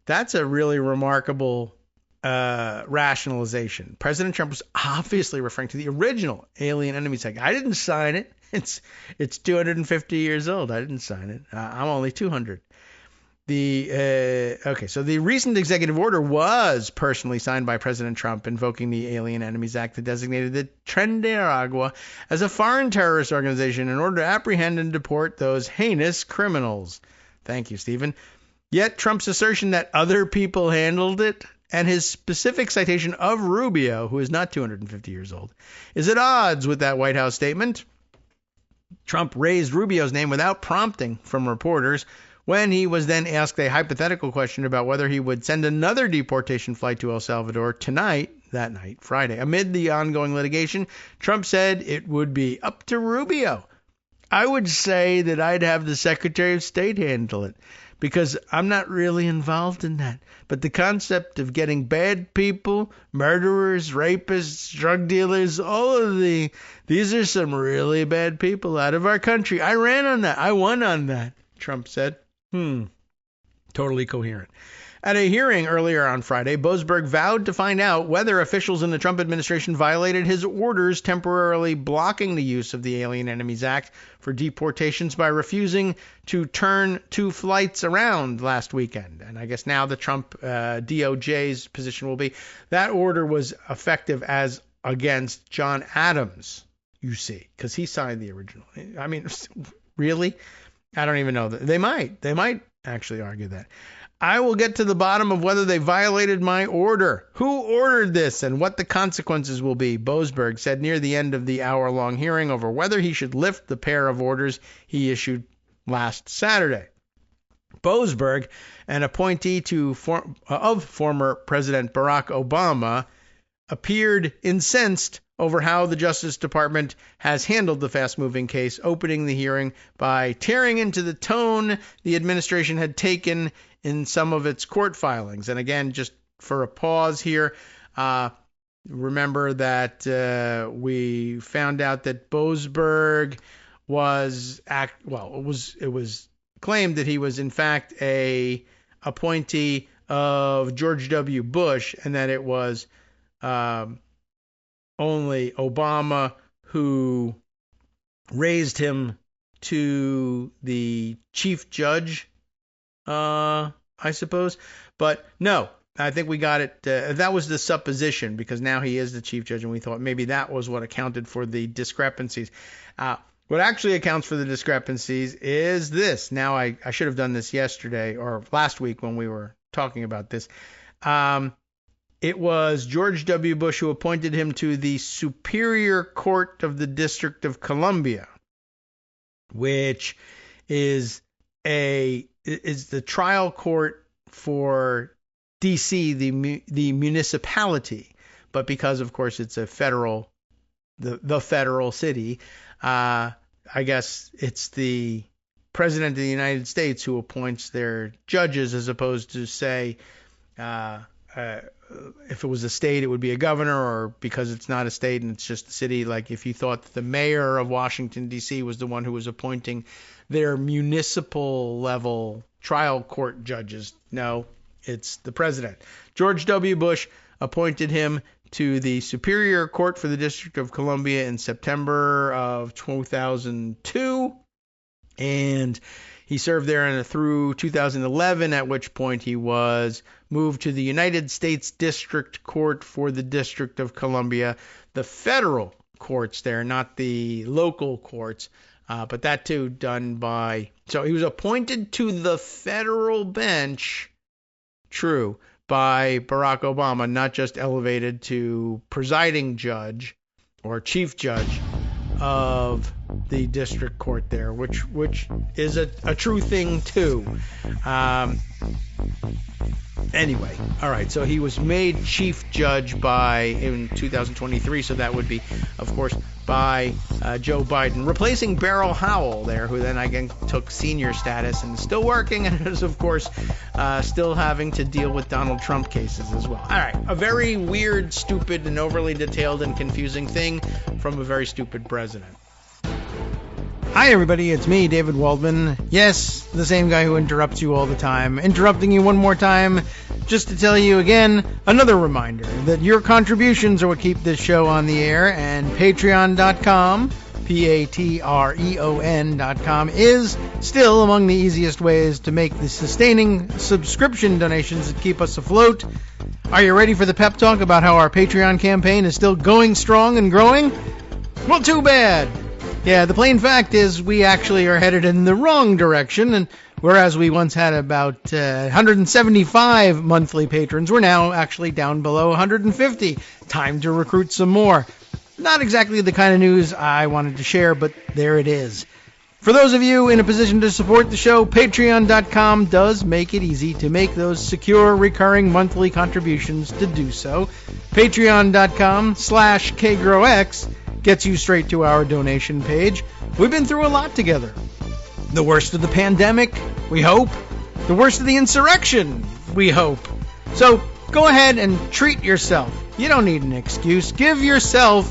that's a really remarkable rationalization. President Trump was obviously referring to the original Alien Enemies Act. I didn't sign it. It's 250 years old. I didn't sign it. I'm only 200. So the recent executive order was personally signed by President Trump invoking the Alien Enemies Act that designated the Tren de Aragua as a foreign terrorist organization in order to apprehend and deport those heinous criminals. Thank you, Stephen. Yet Trump's assertion that other people handled it and his specific citation of Rubio, who is not 250 years old, is at odds with that White House statement. Trump raised Rubio's name without prompting from reporters when he was then asked a hypothetical question about whether he would send another deportation flight to El Salvador that night, Friday. Amid the ongoing litigation, Trump said it would be up to Rubio. I would say that I'd have the Secretary of State handle it because I'm not really involved in that. But the concept of getting bad people, murderers, rapists, drug dealers, these are some really bad people out of our country. I ran on that. I won on that, Trump said. Totally coherent. At a hearing earlier on Friday, Boasberg vowed to find out whether officials in the Trump administration violated his orders temporarily blocking the use of the Alien Enemies Act for deportations by refusing to turn 2 flights around last weekend. And I guess now the Trump DOJ's position will be that order was effective as against John Adams, you see, because he signed the original. I mean, really? I don't even know. They might actually argue that. I will get to the bottom of whether they violated my order, who ordered this, and what the consequences will be, Boasberg said near the end of the hour-long hearing over whether he should lift the pair of orders he issued last Saturday. Boasberg, an appointee of former President Barack Obama, appeared incensed over how the Justice Department has handled the fast-moving case, opening the hearing by tearing into the tone the administration had taken in some of its court filings. And again, just for a pause here, remember that we found out that Boasberg it was claimed that he was in fact a appointee of George W. Bush, and that it was only Obama who raised him to the chief judge, I suppose. But no, I think we got it. That was the supposition, because now he is the chief judge, and we thought maybe that was what accounted for the discrepancies. What actually accounts for the discrepancies is this. Now, I should have done this yesterday or last week when we were talking about this. It was George W. Bush who appointed him to the Superior Court of the District of Columbia, which is the trial court for D.C., the municipality. But because, of course, it's a federal city, I guess it's the President of the United States who appoints their judges, as opposed to, say, if it was a state, it would be a governor, or because it's not a state and it's just a city, like if you thought that the mayor of Washington, D.C. was the one who was appointing their municipal level trial court judges. No, it's the president. George W. Bush appointed him to the Superior Court for the District of Columbia in September of 2002, and he served there through 2011, at which point he was moved to the United States District Court for the District of Columbia, the federal courts there, not the local courts, but that too done by... So he was appointed to the federal bench, true, by Barack Obama, not just elevated to presiding judge or chief judge of the district court there, which is a true thing too. Anyway, all right, so he was made chief judge in 2023, so that would be, of course, by Joe Biden, replacing Beryl Howell there, who then again took senior status and is still working and is, of course, still having to deal with Donald Trump cases as well. All right, a very weird, stupid, and overly detailed and confusing thing from a very stupid president. Hi everybody, it's me, David Waldman. Yes, the same guy who interrupts you all the time. Interrupting you one more time, just to tell you again, another reminder that your contributions are what keep this show on the air, and patreon.com, patreon.com, is still among the easiest ways to make the sustaining subscription donations that keep us afloat. Are you ready for the pep talk about how our Patreon campaign is still going strong and growing? Well, too bad. Yeah, the plain fact is we actually are headed in the wrong direction, and whereas we once had about 175 monthly patrons, we're now actually down below 150. Time to recruit some more. Not exactly the kind of news I wanted to share, but there it is. For those of you in a position to support the show, patreon.com does make it easy to make those secure, recurring monthly contributions to do so. Patreon.com/KagroX gets you straight to our donation page. We've been through a lot together. The worst of the pandemic, we hope. The worst of the insurrection, we hope. So go ahead and treat yourself. You don't need an excuse. Give yourself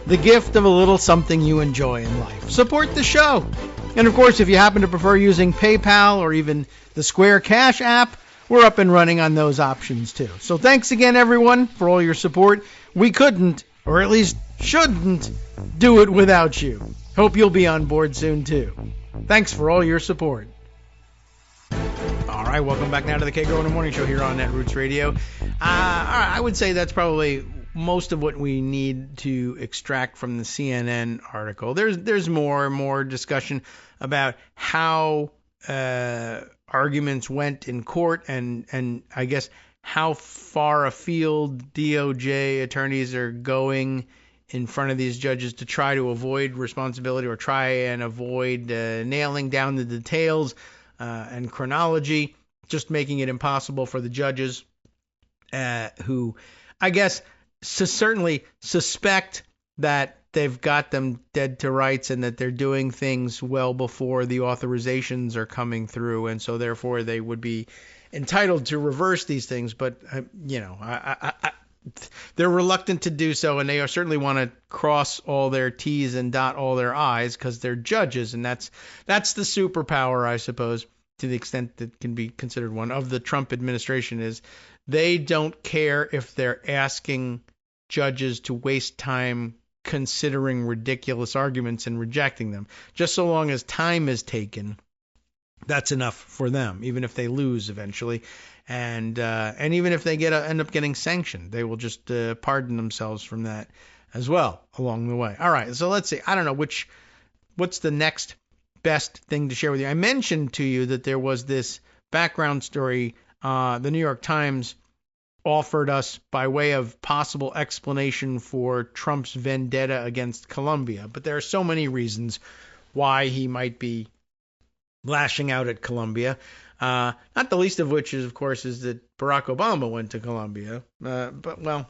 the gift of a little something you enjoy in life. Support the show. And of course, if you happen to prefer using PayPal or even the Square Cash app, we're up and running on those options too. So thanks again, everyone, for all your support. We couldn't, or at least shouldn't, do it without you. Hope you'll be on board soon too. Thanks for all your support. All right, welcome back now to the Kagro in the Morning Show here on Netroots Radio. I would say that's probably most of what we need to extract from the CNN article. There's more discussion about how arguments went in court and I guess how far afield DOJ attorneys are going in front of these judges to try to avoid responsibility or try and avoid nailing down the details and chronology, just making it impossible for the judges who, I guess, certainly suspect that they've got them dead to rights and that they're doing things well before the authorizations are coming through, and so therefore they would be entitled to reverse these things. But they're reluctant to do so, and they certainly want to cross all their T's and dot all their I's because they're judges, and that's the superpower, I suppose, to the extent that can be considered one of the Trump administration, is they don't care if they're asking judges to waste time considering ridiculous arguments and rejecting them. Just so long as time is taken, that's enough for them, even if they lose eventually. And even if they end up getting sanctioned, they will just pardon themselves from that as well along the way. All right, so let's see. I don't know what's the next best thing to share with you. I mentioned to you that there was this background story the New York Times offered us by way of possible explanation for Trump's vendetta against Colombia. But there are so many reasons why he might be lashing out at Colombia. Not the least of which is, of course, is that Barack Obama went to Colombia. But well,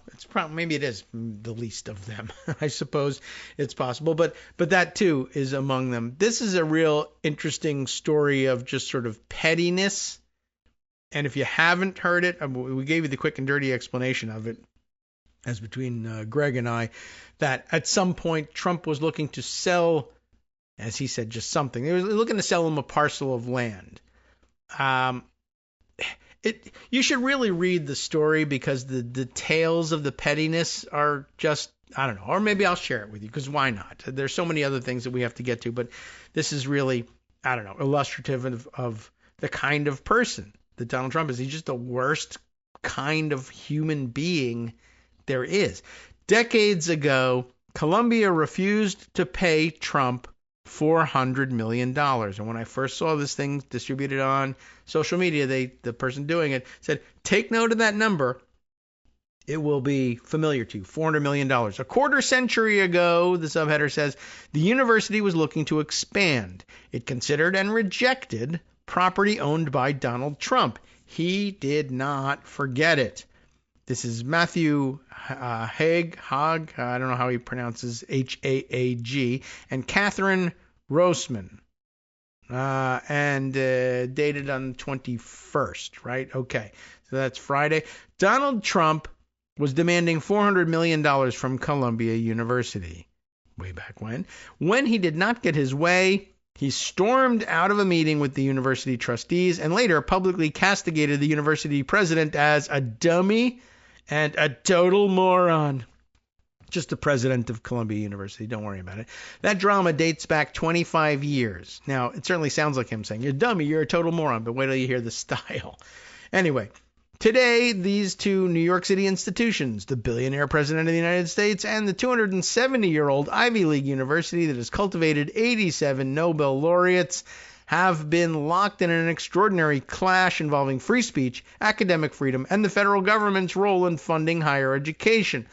maybe it is the least of them. I suppose it's possible. But that too is among them. This is a real interesting story of just sort of pettiness. And if you haven't heard it, we gave you the quick and dirty explanation of it, as between Greg and I, that at some point Trump was looking to sell, as he said, just something. He was looking to sell him a parcel of land. You should really read the story because the details of the pettiness are just, I don't know, or maybe I'll share it with you because why not? There's so many other things that we have to get to, but this is really, I don't know, illustrative of the kind of person that Donald Trump is. He's just the worst kind of human being there is. Decades ago, Colombia refused to pay Trump $400 million. And when I first saw this thing distributed on social media, the person doing it said, take note of that number. It will be familiar to you, $400 million. A quarter century ago, the subheader says, the university was looking to expand. It considered and rejected property owned by Donald Trump. He did not forget it. This is Matthew Haag, I don't know how he pronounces Haag, and Catherine Roseman, and dated on the 21st, right? Okay, so that's Friday. Donald Trump was demanding $400 million from Columbia University way back when. When he did not get his way, he stormed out of a meeting with the university trustees and later publicly castigated the university president as a dummy and a total moron. Just the president of Columbia University. Don't worry about it. That drama dates back 25 years. Now, it certainly sounds like him saying, you're a dummy, you're a total moron, but wait till you hear the style. Anyway, today, these two New York City institutions, the billionaire president of the United States and the 270-year-old Ivy League university that has cultivated 87 Nobel laureates, have been locked in an extraordinary clash involving free speech, academic freedom, and the federal government's role in funding higher education.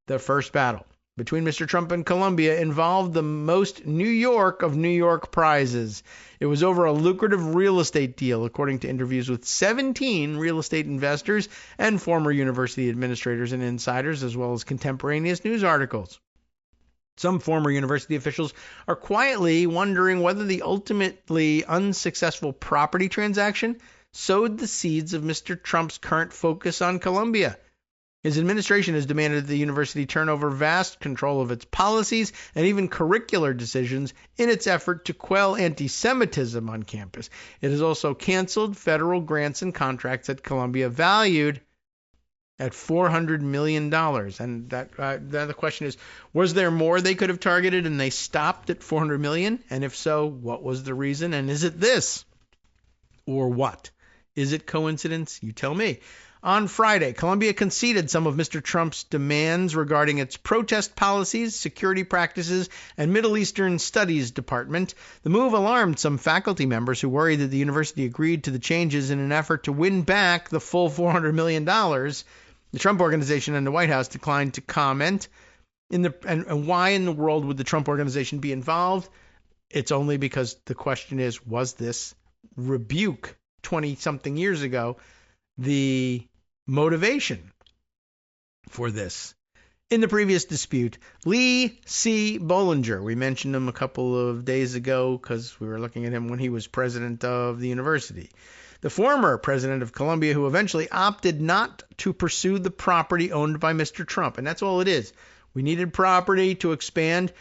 The first battle between Mr. Trump and Columbia involved the most New York of New York prizes. It was over a lucrative real estate deal, according to interviews with 17 real estate investors and former university administrators and insiders, as well as contemporaneous news articles. Some former university officials are quietly wondering whether the ultimately unsuccessful property transaction sowed the seeds of Mr. Trump's current focus on Columbia. His administration has demanded that the university turn over vast control of its policies and even curricular decisions in its effort to quell anti-Semitism on campus. It has also canceled federal grants and contracts at Columbia valued at $400 million. And then the question is, was there more they could have targeted and they stopped at $400 million? And if so, what was the reason? And is it this or what? Is it coincidence? You tell me. On Friday, Columbia conceded some of Mr. Trump's demands regarding its protest policies, security practices, and Middle Eastern Studies Department. The move alarmed some faculty members who worried that the university agreed to the changes in an effort to win back the full $400 million. The Trump Organization and the White House declined to comment. And why in the world would the Trump Organization be involved? It's only because the question is, was this rebuke 20-something years ago the motivation for this? In the previous dispute, Lee C. Bollinger, we mentioned him a couple of days ago because we were looking at him when he was president of the university. The former president of Columbia, who eventually opted not to pursue the property owned by Mr. Trump. And that's all it is. We needed property to expand.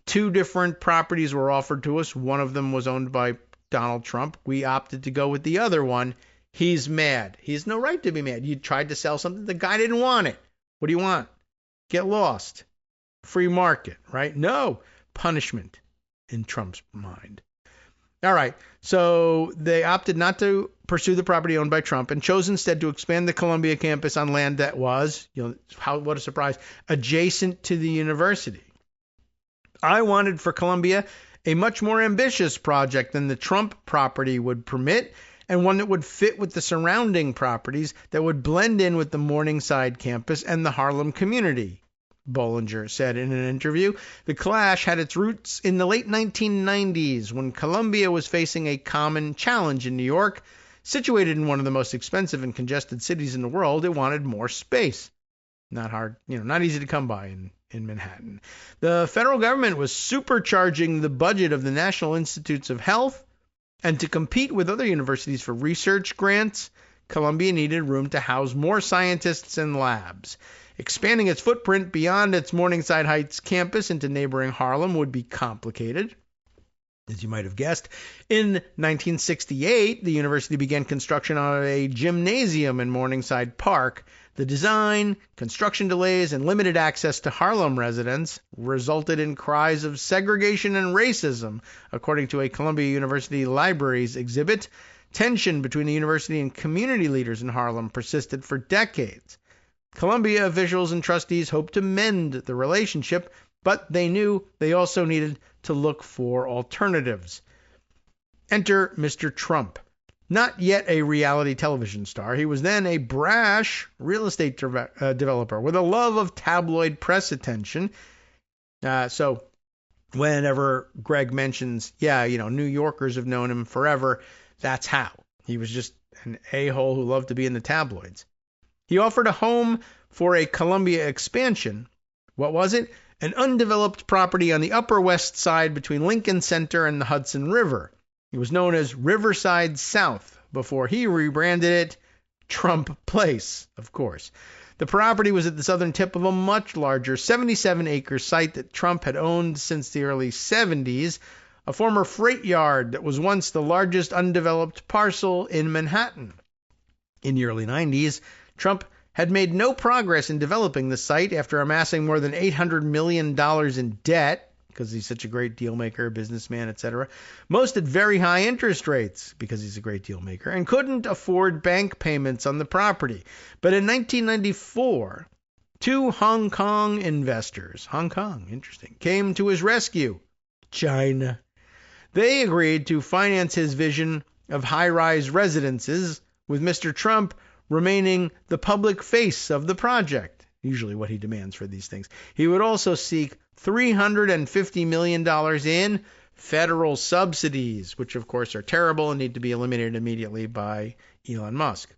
2 different properties were offered to us. One of them was owned by Donald Trump. We opted to go with the other one. He's mad. He has no right to be mad. You tried to sell something. The guy didn't want it. What do you want? Get lost. Free market, right? No. Punishment in Trump's mind. All right. So they opted not to pursue the property owned by Trump and chose instead to expand the Columbia campus on land that was, what a surprise, adjacent to the university. I wanted for Columbia a much more ambitious project than the Trump property would permit, and one that would fit with the surrounding properties that would blend in with the Morningside campus and the Harlem community, Bollinger said in an interview. The clash had its roots in the late 1990s when Columbia was facing a common challenge in New York. Situated in one of the most expensive and congested cities in the world, it wanted more space. Not hard, not easy to come by in Manhattan. The federal government was supercharging the budget of the National Institutes of Health, and to compete with other universities for research grants, Columbia needed room to house more scientists and labs. Expanding its footprint beyond its Morningside Heights campus into neighboring Harlem would be complicated. as you might have guessed. In 1968, the university began construction on a gymnasium in Morningside Park. The design, construction delays, and limited access to Harlem residents resulted in cries of segregation and racism, according to a Columbia University Libraries exhibit. Tension between the university and community leaders in Harlem persisted for decades. Columbia officials and trustees hoped to mend the relationship, but they knew they also needed to look for alternatives. Enter Mr. Trump. Not yet a reality television star, he was then a brash real estate developer with a love of tabloid press attention. So whenever Greg mentions, New Yorkers have known him forever, that's how. He was just an a-hole who loved to be in the tabloids. He offered a home for a Columbia expansion. What was it? An undeveloped property on the Upper West Side between Lincoln Center and the Hudson River. It was known as Riverside South before he rebranded it Trump Place, of course. The property was at the southern tip of a much larger 77-acre site that Trump had owned since the early 70s, a former freight yard that was once the largest undeveloped parcel in Manhattan. In the early 90s, Trump had made no progress in developing the site after amassing more than $800 million in debt, because he's such a great deal maker, businessman, etc. Most at very high interest rates, because he's a great deal maker, and couldn't afford bank payments on the property. But in 1994, two Hong Kong investors, came to his rescue. China. They agreed to finance his vision of high-rise residences, with Mr. Trump remaining the public face of the project, usually what he demands for these things. He would also seek $350 million in federal subsidies, which of course are terrible and need to be eliminated immediately by Elon Musk.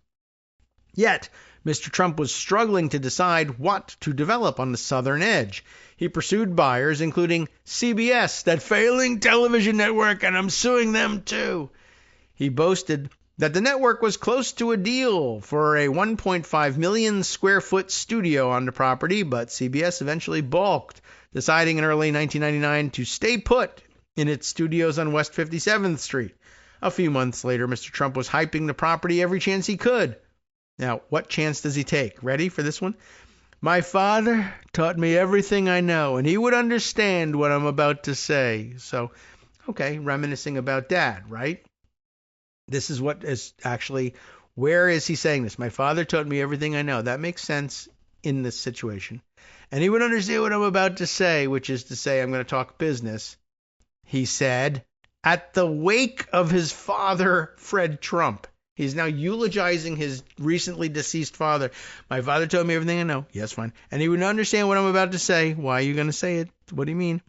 Yet, Mr. Trump was struggling to decide what to develop on the southern edge. He pursued buyers, including CBS, that failing television network, and I'm suing them too. He boasted that the network was close to a deal for a 1.5 million square foot studio on the property, but CBS eventually balked, deciding in early 1999 to stay put in its studios on West 57th Street. A few months later, Mr. Trump was hyping the property every chance he could. Now, what chance does he take? Ready for this one? My father taught me everything I know, and he would understand what I'm about to say. So, okay, reminiscing about Dad, right? This is what is actually, where is he saying this? My father taught me everything I know. That makes sense in this situation. And he would understand what I'm about to say, which is to say I'm going to talk business. He said, at the wake of his father, Fred Trump. He's now eulogizing his recently deceased father. My father told me everything I know. Yes, fine. And he would understand what I'm about to say. Why are you going to say it? What do you mean?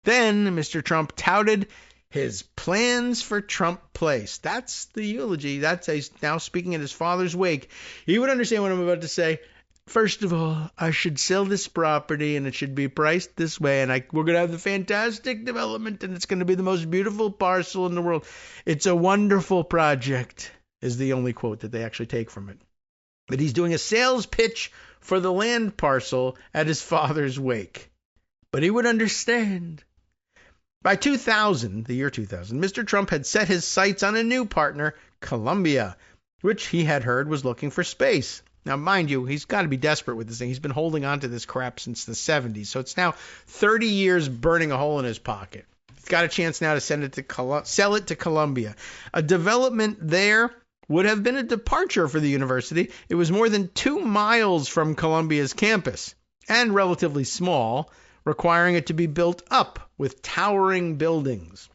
Then Mr. Trump touted his plans for Trump Place. That's the eulogy. That's now speaking at his father's wake. He would understand what I'm about to say. First of all, I should sell this property, and it should be priced this way, and we're going to have the fantastic development, and it's going to be the most beautiful parcel in the world. It's a wonderful project, is the only quote that they actually take from it. But he's doing a sales pitch for the land parcel at his father's wake. But he would understand. By 2000, the year 2000, Mr. Trump had set his sights on a new partner, Columbia, which he had heard was looking for space. Now, mind you, he's got to be desperate with this thing. He's been holding on to this crap since the 70s, so it's now 30 years burning a hole in his pocket. He's got a chance now to sell it to Columbia. A development there would have been a departure for the university. It was more than 2 miles from Columbia's campus, and relatively small, requiring it to be built up with towering buildings.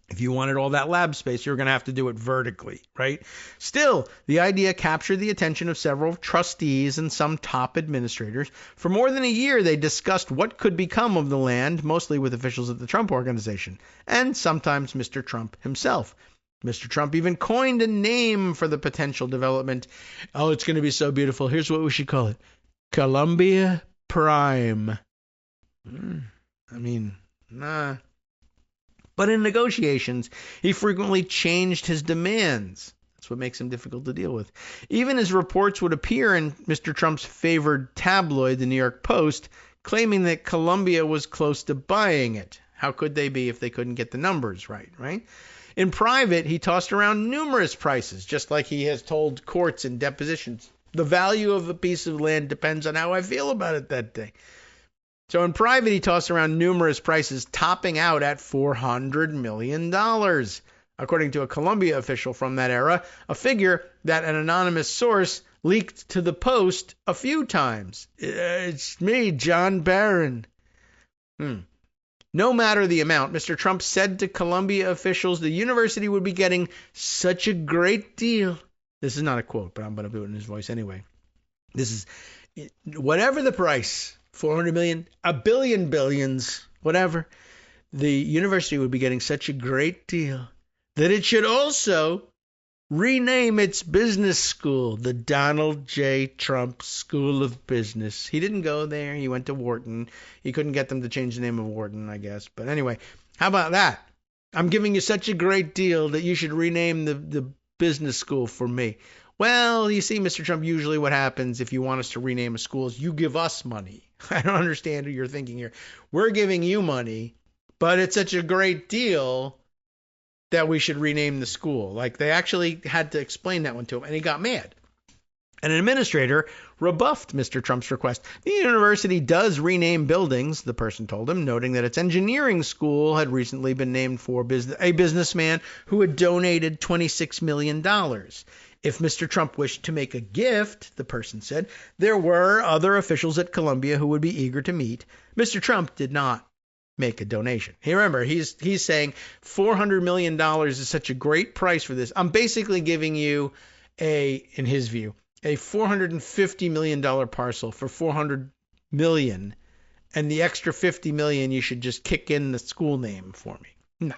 If you wanted all that lab space, you're going to have to do it vertically, right? Still, the idea captured the attention of several trustees and some top administrators. For more than a year, they discussed what could become of the land, mostly with officials at the Trump Organization, and sometimes Mr. Trump himself. Mr. Trump even coined a name for the potential development. Oh, it's going to be so beautiful. Here's what we should call it. Columbia Prime. Nah. But in negotiations, he frequently changed his demands. That's what makes him difficult to deal with. Even as reports would appear in Mr. Trump's favored tabloid, the New York Post, claiming that Columbia was close to buying it. How could they be if they couldn't get the numbers right, right? In private, he tossed around numerous prices, just like he has told courts in depositions. The value of a piece of land depends on how I feel about it that day. So in private, he tossed around numerous prices, topping out at $400 million. According to a Columbia official from that era, a figure that an anonymous source leaked to the Post a few times. It's me, John Barron. No matter the amount, Mr. Trump said to Columbia officials the university would be getting such a great deal. This is not a quote, but I'm going to do it in his voice anyway. This is, whatever the price, 400 million, a billion billions, whatever, the university would be getting such a great deal that it should also rename its business school the Donald J. Trump School of Business. He didn't go there. He went to Wharton. He couldn't get them to change the name of Wharton, I guess. But anyway, how about that? I'm giving you such a great deal that you should rename the business school for me. Well, you see, Mr. Trump, usually what happens if you want us to rename a school is you give us money. I don't understand what you're thinking here. We're giving you money, but it's such a great deal that we should rename the school. Like, they actually had to explain that one to him, and he got mad. And an administrator rebuffed Mr. Trump's request. The university does rename buildings, the person told him, noting that its engineering school had recently been named for a businessman who had donated $26 million. If Mr. Trump wished to make a gift, the person said, there were other officials at Columbia who would be eager to meet. Mr. Trump did not make a donation. Hey, remember, he's saying $400 million is such a great price for this. I'm basically giving you in his view, a $450 million parcel for $400 million, and the extra $50 million you should just kick in the school name for me. No,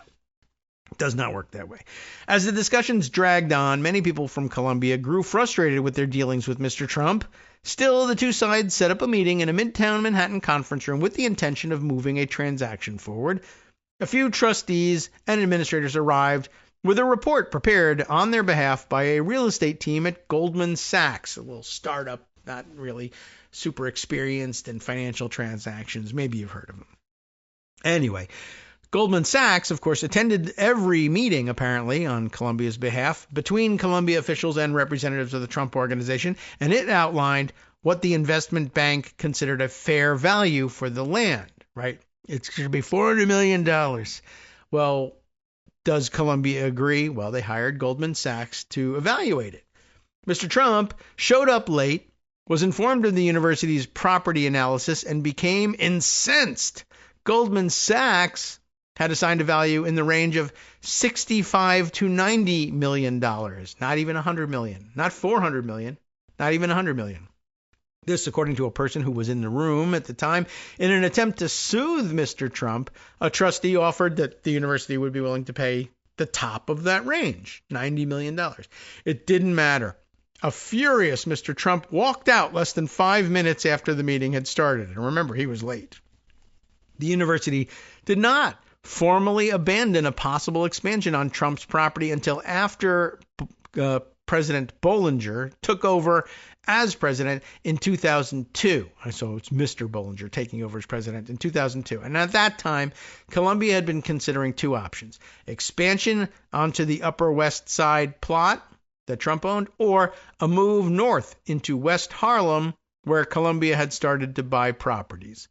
it does not work that way. As the discussions dragged on, many people from Columbia grew frustrated with their dealings with Mr. Trump. Still, the two sides set up a meeting in a midtown Manhattan conference room with the intention of moving a transaction forward. A few trustees and administrators arrived with a report prepared on their behalf by a real estate team at Goldman Sachs, a little startup, not really super experienced in financial transactions. Maybe you've heard of them. Anyway, Goldman Sachs, of course, attended every meeting, apparently, on Columbia's behalf between Columbia officials and representatives of the Trump Organization, and it outlined what the investment bank considered a fair value for the land, right? It should be $400 million. Well, does Columbia agree? Well, they hired Goldman Sachs to evaluate it. Mr. Trump showed up late, was informed of the university's property analysis, and became incensed. Goldman Sachs had assigned a value in the range of $65 to $90 million, not even $100 million, not $400 million, not even $100 million. This, according to a person who was in the room at the time. In an attempt to soothe Mr. Trump, a trustee offered that the university would be willing to pay the top of that range, $90 million. It didn't matter. A furious Mr. Trump walked out less than 5 minutes after the meeting had started. And remember, he was late. The university did not formally abandon a possible expansion on Trump's property until after President Bollinger took over as president in 2002. So it's Mr. Bollinger taking over as president in 2002. And at that time, Columbia had been considering two options: expansion onto the Upper West Side plot that Trump owned, or a move north into West Harlem, where Columbia had started to buy properties.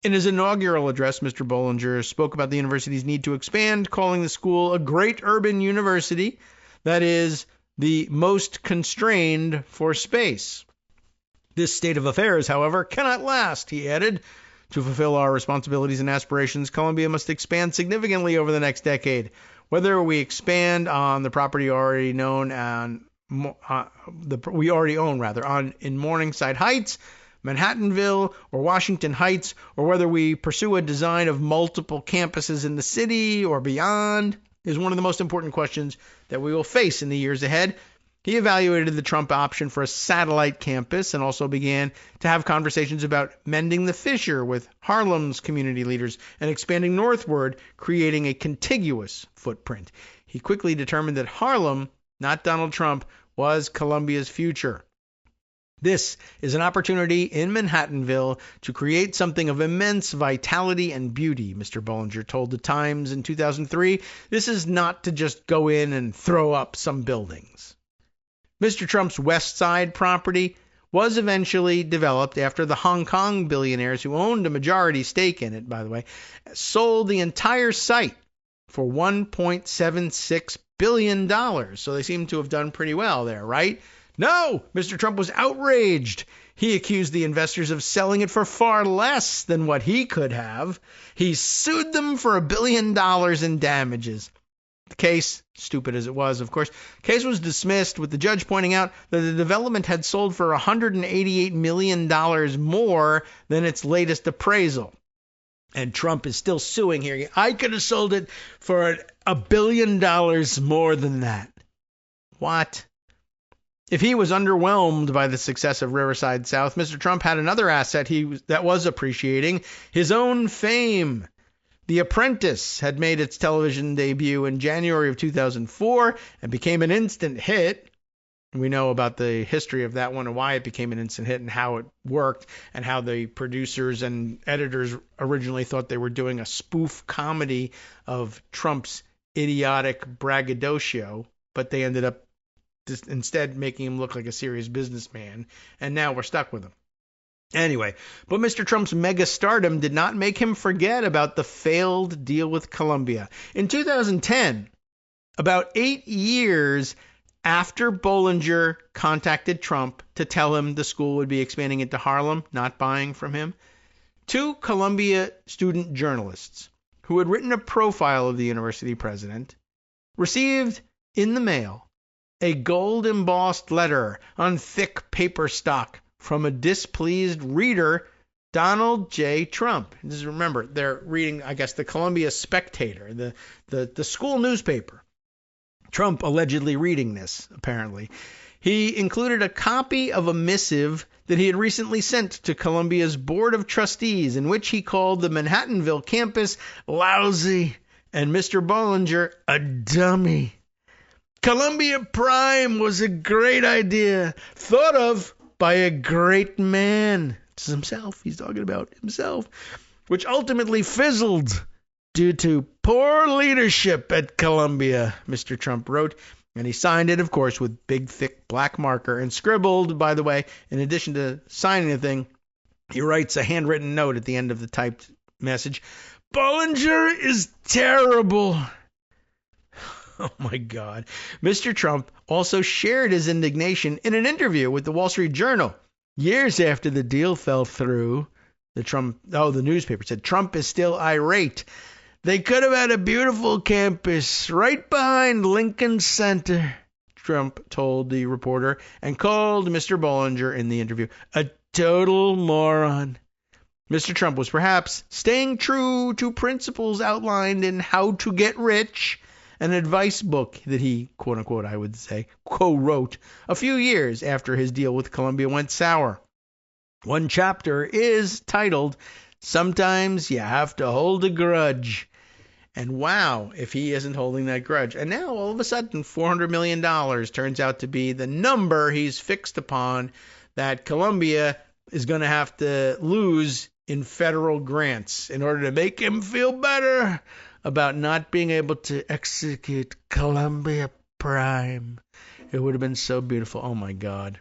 In his inaugural address, Mr. Bollinger spoke about the university's need to expand, calling the school a great urban university that is the most constrained for space. This state of affairs, however, cannot last, he added. To fulfill our responsibilities and aspirations, Columbia must expand significantly over the next decade. Whether we expand on the property already known on we already own in Morningside Heights, Manhattanville, or Washington Heights, or whether we pursue a design of multiple campuses in the city or beyond, is one of the most important questions that we will face in the years ahead. He evaluated the Trump option for a satellite campus and also began to have conversations about mending the fissure with Harlem's community leaders and expanding northward, creating a contiguous footprint. He quickly determined that Harlem, not Donald Trump, was Columbia's future. This is an opportunity in Manhattanville to create something of immense vitality and beauty, Mr. Bollinger told the Times in 2003. This is not to just go in and throw up some buildings. Mr. Trump's West Side property was eventually developed after the Hong Kong billionaires who owned a majority stake in it, by the way, sold the entire site for $1.76 billion. So they seem to have done pretty well there, right? No, Mr. Trump was outraged. He accused the investors of selling it for far less than what he could have. He sued them for $1 billion in damages. The case, stupid as it was, of course, case was dismissed with the judge pointing out that the development had sold for $188 million more than its latest appraisal. And Trump is still suing here. I could have sold it for $1 billion more than that. What? If he was underwhelmed by the success of Riverside South, Mr. Trump had another asset that was appreciating, his own fame. The Apprentice had made its television debut in January of 2004 and became an instant hit. We know about the history of that one and why it became an instant hit and how it worked and how the producers and editors originally thought they were doing a spoof comedy of Trump's idiotic braggadocio, but they ended up instead making him look like a serious businessman, and now we're stuck with him. Anyway, but Mr. Trump's mega stardom did not make him forget about the failed deal with Columbia. In 2010, about 8 years after Bollinger contacted Trump to tell him the school would be expanding into Harlem, not buying from him, 2 Columbia student journalists who had written a profile of the university president received in the mail a gold-embossed letter on thick paper stock from a displeased reader, Donald J. Trump. Just remember, they're reading, I guess, the Columbia Spectator, the school newspaper. Trump allegedly reading this, apparently. He included a copy of a missive that he had recently sent to Columbia's Board of Trustees, in which he called the Manhattanville campus lousy and Mr. Bollinger a dummy. Columbia Prime was a great idea, thought of by a great man. It's himself. He's talking about himself, which ultimately fizzled due to poor leadership at Columbia, Mr. Trump wrote. And he signed it, of course, with big, thick black marker and scribbled, by the way, in addition to signing the thing, he writes a handwritten note at the end of the typed message. Bollinger is terrible. Oh, my God. Mr. Trump also shared his indignation in an interview with the Wall Street Journal. Years after the deal fell through, the newspaper said, Trump is still irate. They could have had a beautiful campus right behind Lincoln Center, Trump told the reporter, and called Mr. Bollinger in the interview a total moron. Mr. Trump was perhaps staying true to principles outlined in How to Get Rich, an advice book that he, quote unquote, I would say, co-wrote a few years after his deal with Columbia went sour. One chapter is titled, Sometimes You Have to Hold a Grudge. And wow, if he isn't holding that grudge. And now, all of a sudden, $400 million turns out to be the number he's fixed upon that Columbia is going to have to lose in federal grants in order to make him feel better about not being able to execute Columbia Prime. It would have been so beautiful. Oh, my God.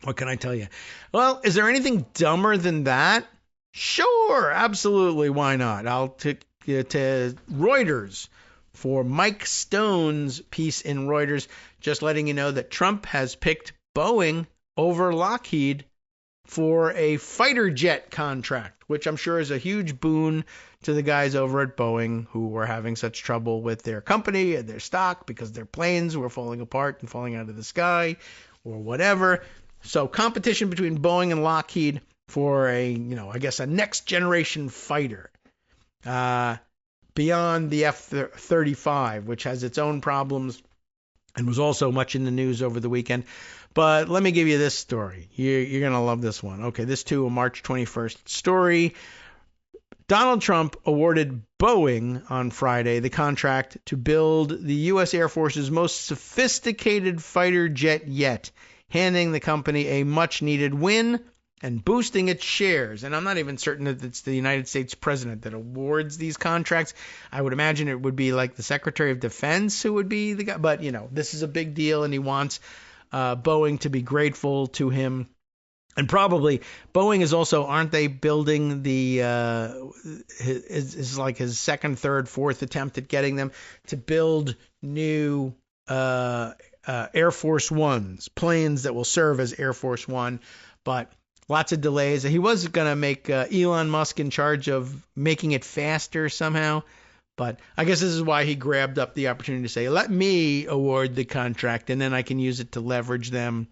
What can I tell you? Well, is there anything dumber than that? Sure, absolutely. Why not? I'll take you to Reuters for Mike Stone's piece in Reuters, just letting you know that Trump has picked Boeing over Lockheed for a fighter jet contract, which I'm sure is a huge boon to the guys over at Boeing who were having such trouble with their company and their stock because their planes were falling apart and falling out of the sky or whatever. So competition between Boeing and Lockheed for a next generation fighter beyond the F-35, which has its own problems and was also much in the news over the weekend. But let me give you this story. You're going to love this one. Okay, this too, a March 21st story. Donald Trump awarded Boeing on Friday the contract to build the U.S. Air Force's most sophisticated fighter jet yet. handing the company a much-needed win and boosting its shares. And I'm not even certain that it's the United States president that awards these contracts. I would imagine it would be like the Secretary of Defense who would be the guy. But, this is a big deal, and he wants Boeing to be grateful to him. And probably Boeing is also, aren't they building is like his second, third, fourth attempt at getting them to build new Air Force Ones, planes that will serve as Air Force One, but lots of delays. He was going to make Elon Musk in charge of making it faster somehow, but I guess this is why he grabbed up the opportunity to say, let me award the contract, and then I can use it to leverage them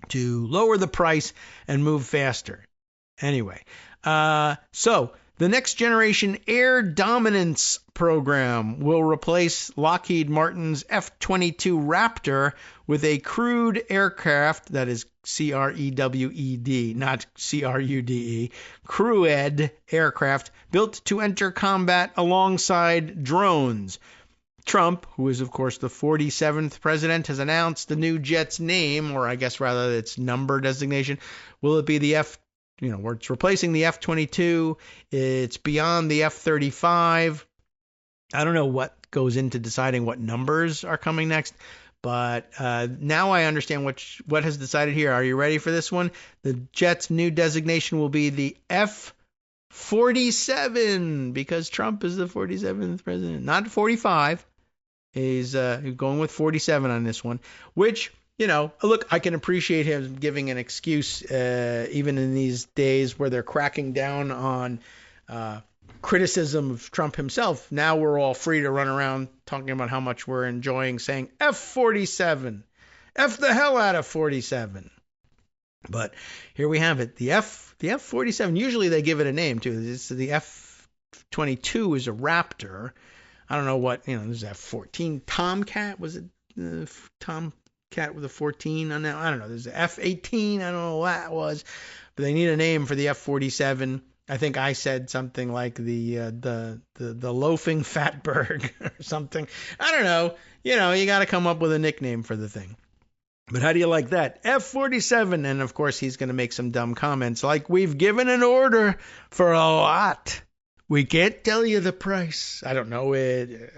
to lower the price and move faster. Anyway, so the next generation air dominance program will replace Lockheed Martin's F-22 Raptor with a crewed aircraft, that is C-R-E-W-E-D, not C-R-U-D-E, crewed aircraft built to enter combat alongside drones. Trump, who is, of course, the 47th president, has announced the new jet's name, or I guess rather its number designation. Will it be the where it's replacing the F-22? It's beyond the F-35. I don't know what goes into deciding what numbers are coming next, but now I understand what has decided here. Are you ready for this one? The jet's new designation will be the F-47, because Trump is the 47th president, not 45. He's going with 47 on this one, which, look, I can appreciate him giving an excuse, even in these days where they're cracking down on criticism of Trump himself. Now we're all free to run around talking about how much we're enjoying saying F-47, F the hell out of 47. But here we have it, the F-47. Usually they give it a name too. The F-22 is a Raptor. I don't know what, there's F-14 Tomcat. Was it Tomcat with a 14 on that? I don't know. There's the F-18. I don't know what that was. But they need a name for the F-47. I think I said something like the loafing fatberg or something. I don't know. You got to come up with a nickname for the thing. But how do you like that? F-47. And, of course, he's going to make some dumb comments like, we've given an order for a lot. We can't tell you the price. I don't know it.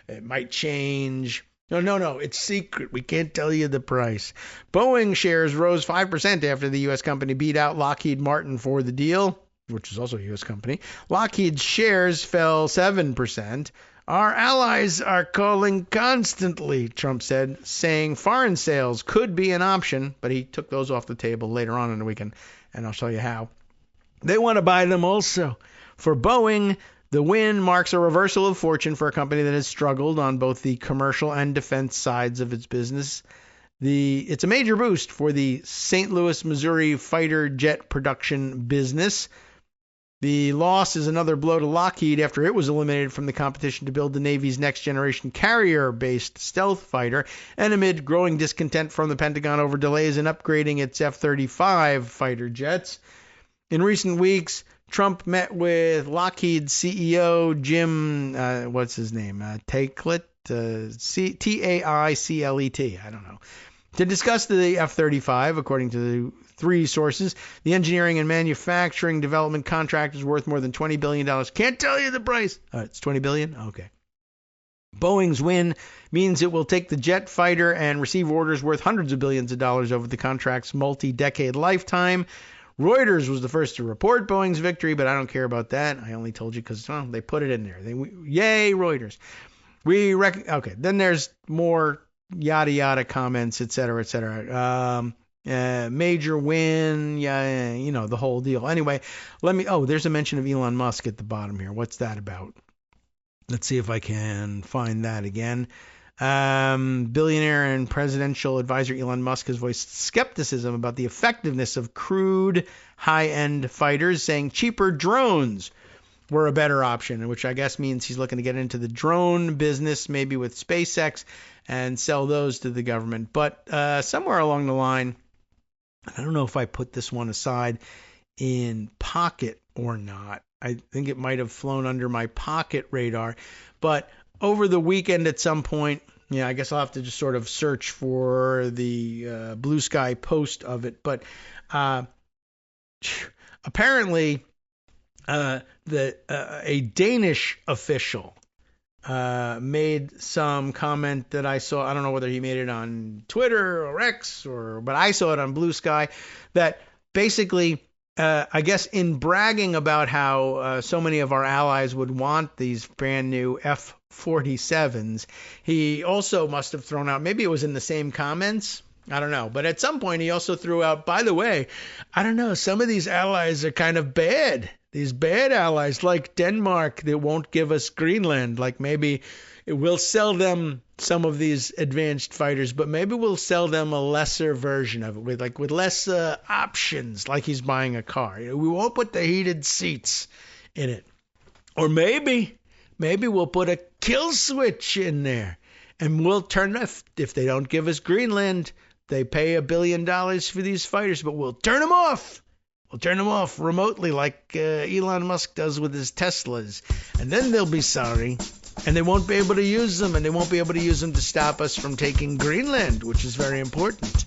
It might change. No. It's secret. We can't tell you the price. Boeing shares rose 5% after the U.S. company beat out Lockheed Martin for the deal, which is also a U.S. company. Lockheed's shares fell 7%. Our allies are calling constantly, Trump said, saying foreign sales could be an option, but he took those off the table later on in the weekend, and I'll show you how. They want to buy them also. For Boeing, the win marks a reversal of fortune for a company that has struggled on both the commercial and defense sides of its business. It's a major boost for the St. Louis, Missouri fighter jet production business. The loss is another blow to Lockheed after it was eliminated from the competition to build the Navy's next-generation carrier-based stealth fighter, and amid growing discontent from the Pentagon over delays in upgrading its F-35 fighter jets. In recent weeks, Trump met with Lockheed CEO Jim, what's his name? Taiclet, T-A-I-C-L-E-T. I don't know. To discuss the F-35, according to the three sources, the engineering and manufacturing development contract is worth more than $20 billion. Can't tell you the price. It's $20 billion? Okay. Boeing's win means it will take the jet fighter and receive orders worth hundreds of billions of dollars over the contract's multi-decade lifetime. Reuters was the first to report Boeing's victory, but I don't care about that. I only told you because they put it in there. Yay, Reuters. Okay, then there's more yada yada comments, et cetera, et cetera. Major win, the whole deal. Anyway, there's a mention of Elon Musk at the bottom here. What's that about? Let's see if I can find that again. Billionaire and presidential advisor Elon Musk has voiced skepticism about the effectiveness of crewed high-end fighters, saying cheaper drones were a better option, which I guess means he's looking to get into the drone business, maybe with SpaceX, and sell those to the government. But somewhere along the line, I don't know if I put this one aside in Pocket or not. I think it might have flown under my Pocket radar. But over the weekend at some point, Yeah, I guess I'll have to just sort of search for the Blue Sky post of it. But apparently, a Danish official made some comment that I saw. I don't know whether he made it on Twitter or X, but I saw it on Blue Sky. That basically, I guess, in bragging about how so many of our allies would want these brand new F-47s, he also must have thrown out, maybe it was in the same comments, I don't know, but at some point he also threw out, by the way, I don't know, some of these allies are kind of bad. These bad allies like Denmark that won't give us Greenland, like maybe we'll sell them some of these advanced fighters, but maybe we'll sell them a lesser version of it with less options, like he's buying a car. We won't put the heated seats in it. Or maybe we'll put a kill switch in there, and we'll turn if they don't give us Greenland, they pay $1 billion for these fighters, but we'll turn them off. We'll turn them off remotely like Elon Musk does with his Teslas, and then they'll be sorry. And they won't be able to use them, and they won't be able to use them to stop us from taking Greenland, which is very important.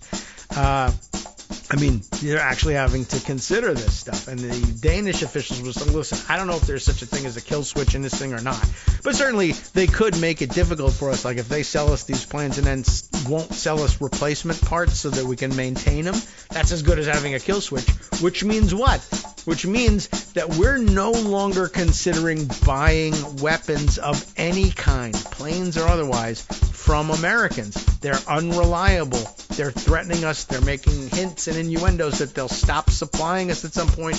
I mean, you're actually having to consider this stuff. And the Danish officials were saying, listen, I don't know if there's such a thing as a kill switch in this thing or not. But certainly they could make it difficult for us. Like if they sell us these planes and then won't sell us replacement parts so that we can maintain them, that's as good as having a kill switch. Which means what? Which means that we're no longer considering buying weapons of any kind, planes or otherwise, from Americans. They're unreliable. They're threatening us. They're making hints and innuendos that they'll stop supplying us at some point.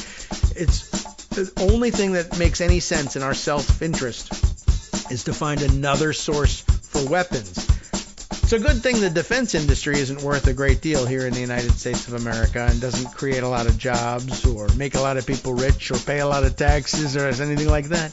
It's the only thing that makes any sense in our self-interest is to find another source for weapons. It's a good thing the defense industry isn't worth a great deal here in the United States of America and doesn't create a lot of jobs or make a lot of people rich or pay a lot of taxes or anything like that.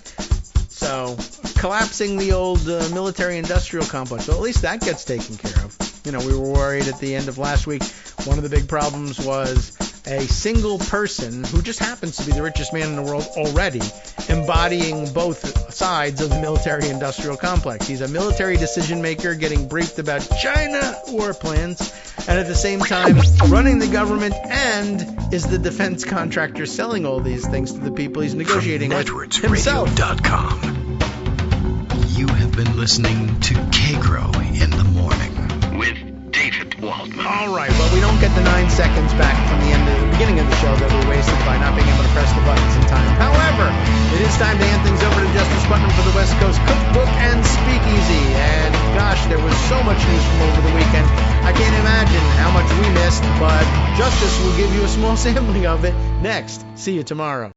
So collapsing the old military-industrial complex, well, at least that gets taken care of. You know, we were worried at the end of last week. One of the big problems was a single person who just happens to be the richest man in the world already, embodying both sides of the military-industrial complex. He's a military decision-maker getting briefed about China war plans, and at the same time running the government, and is the defense contractor selling all these things to the people he's negotiating with himself. NetworksRadio.com. You have been listening to Kagro in the Morning with David Waldman. All right, well, we don't get the 9 seconds back from the beginning of the show that we wasted by not being able to press the buttons in time. However, it is time to hand things over to Justice Putnam for the West Coast Cookbook and Speakeasy. And gosh, there was so much news from over the weekend. I can't imagine how much we missed, but Justice will give you a small sampling of it next. See you tomorrow.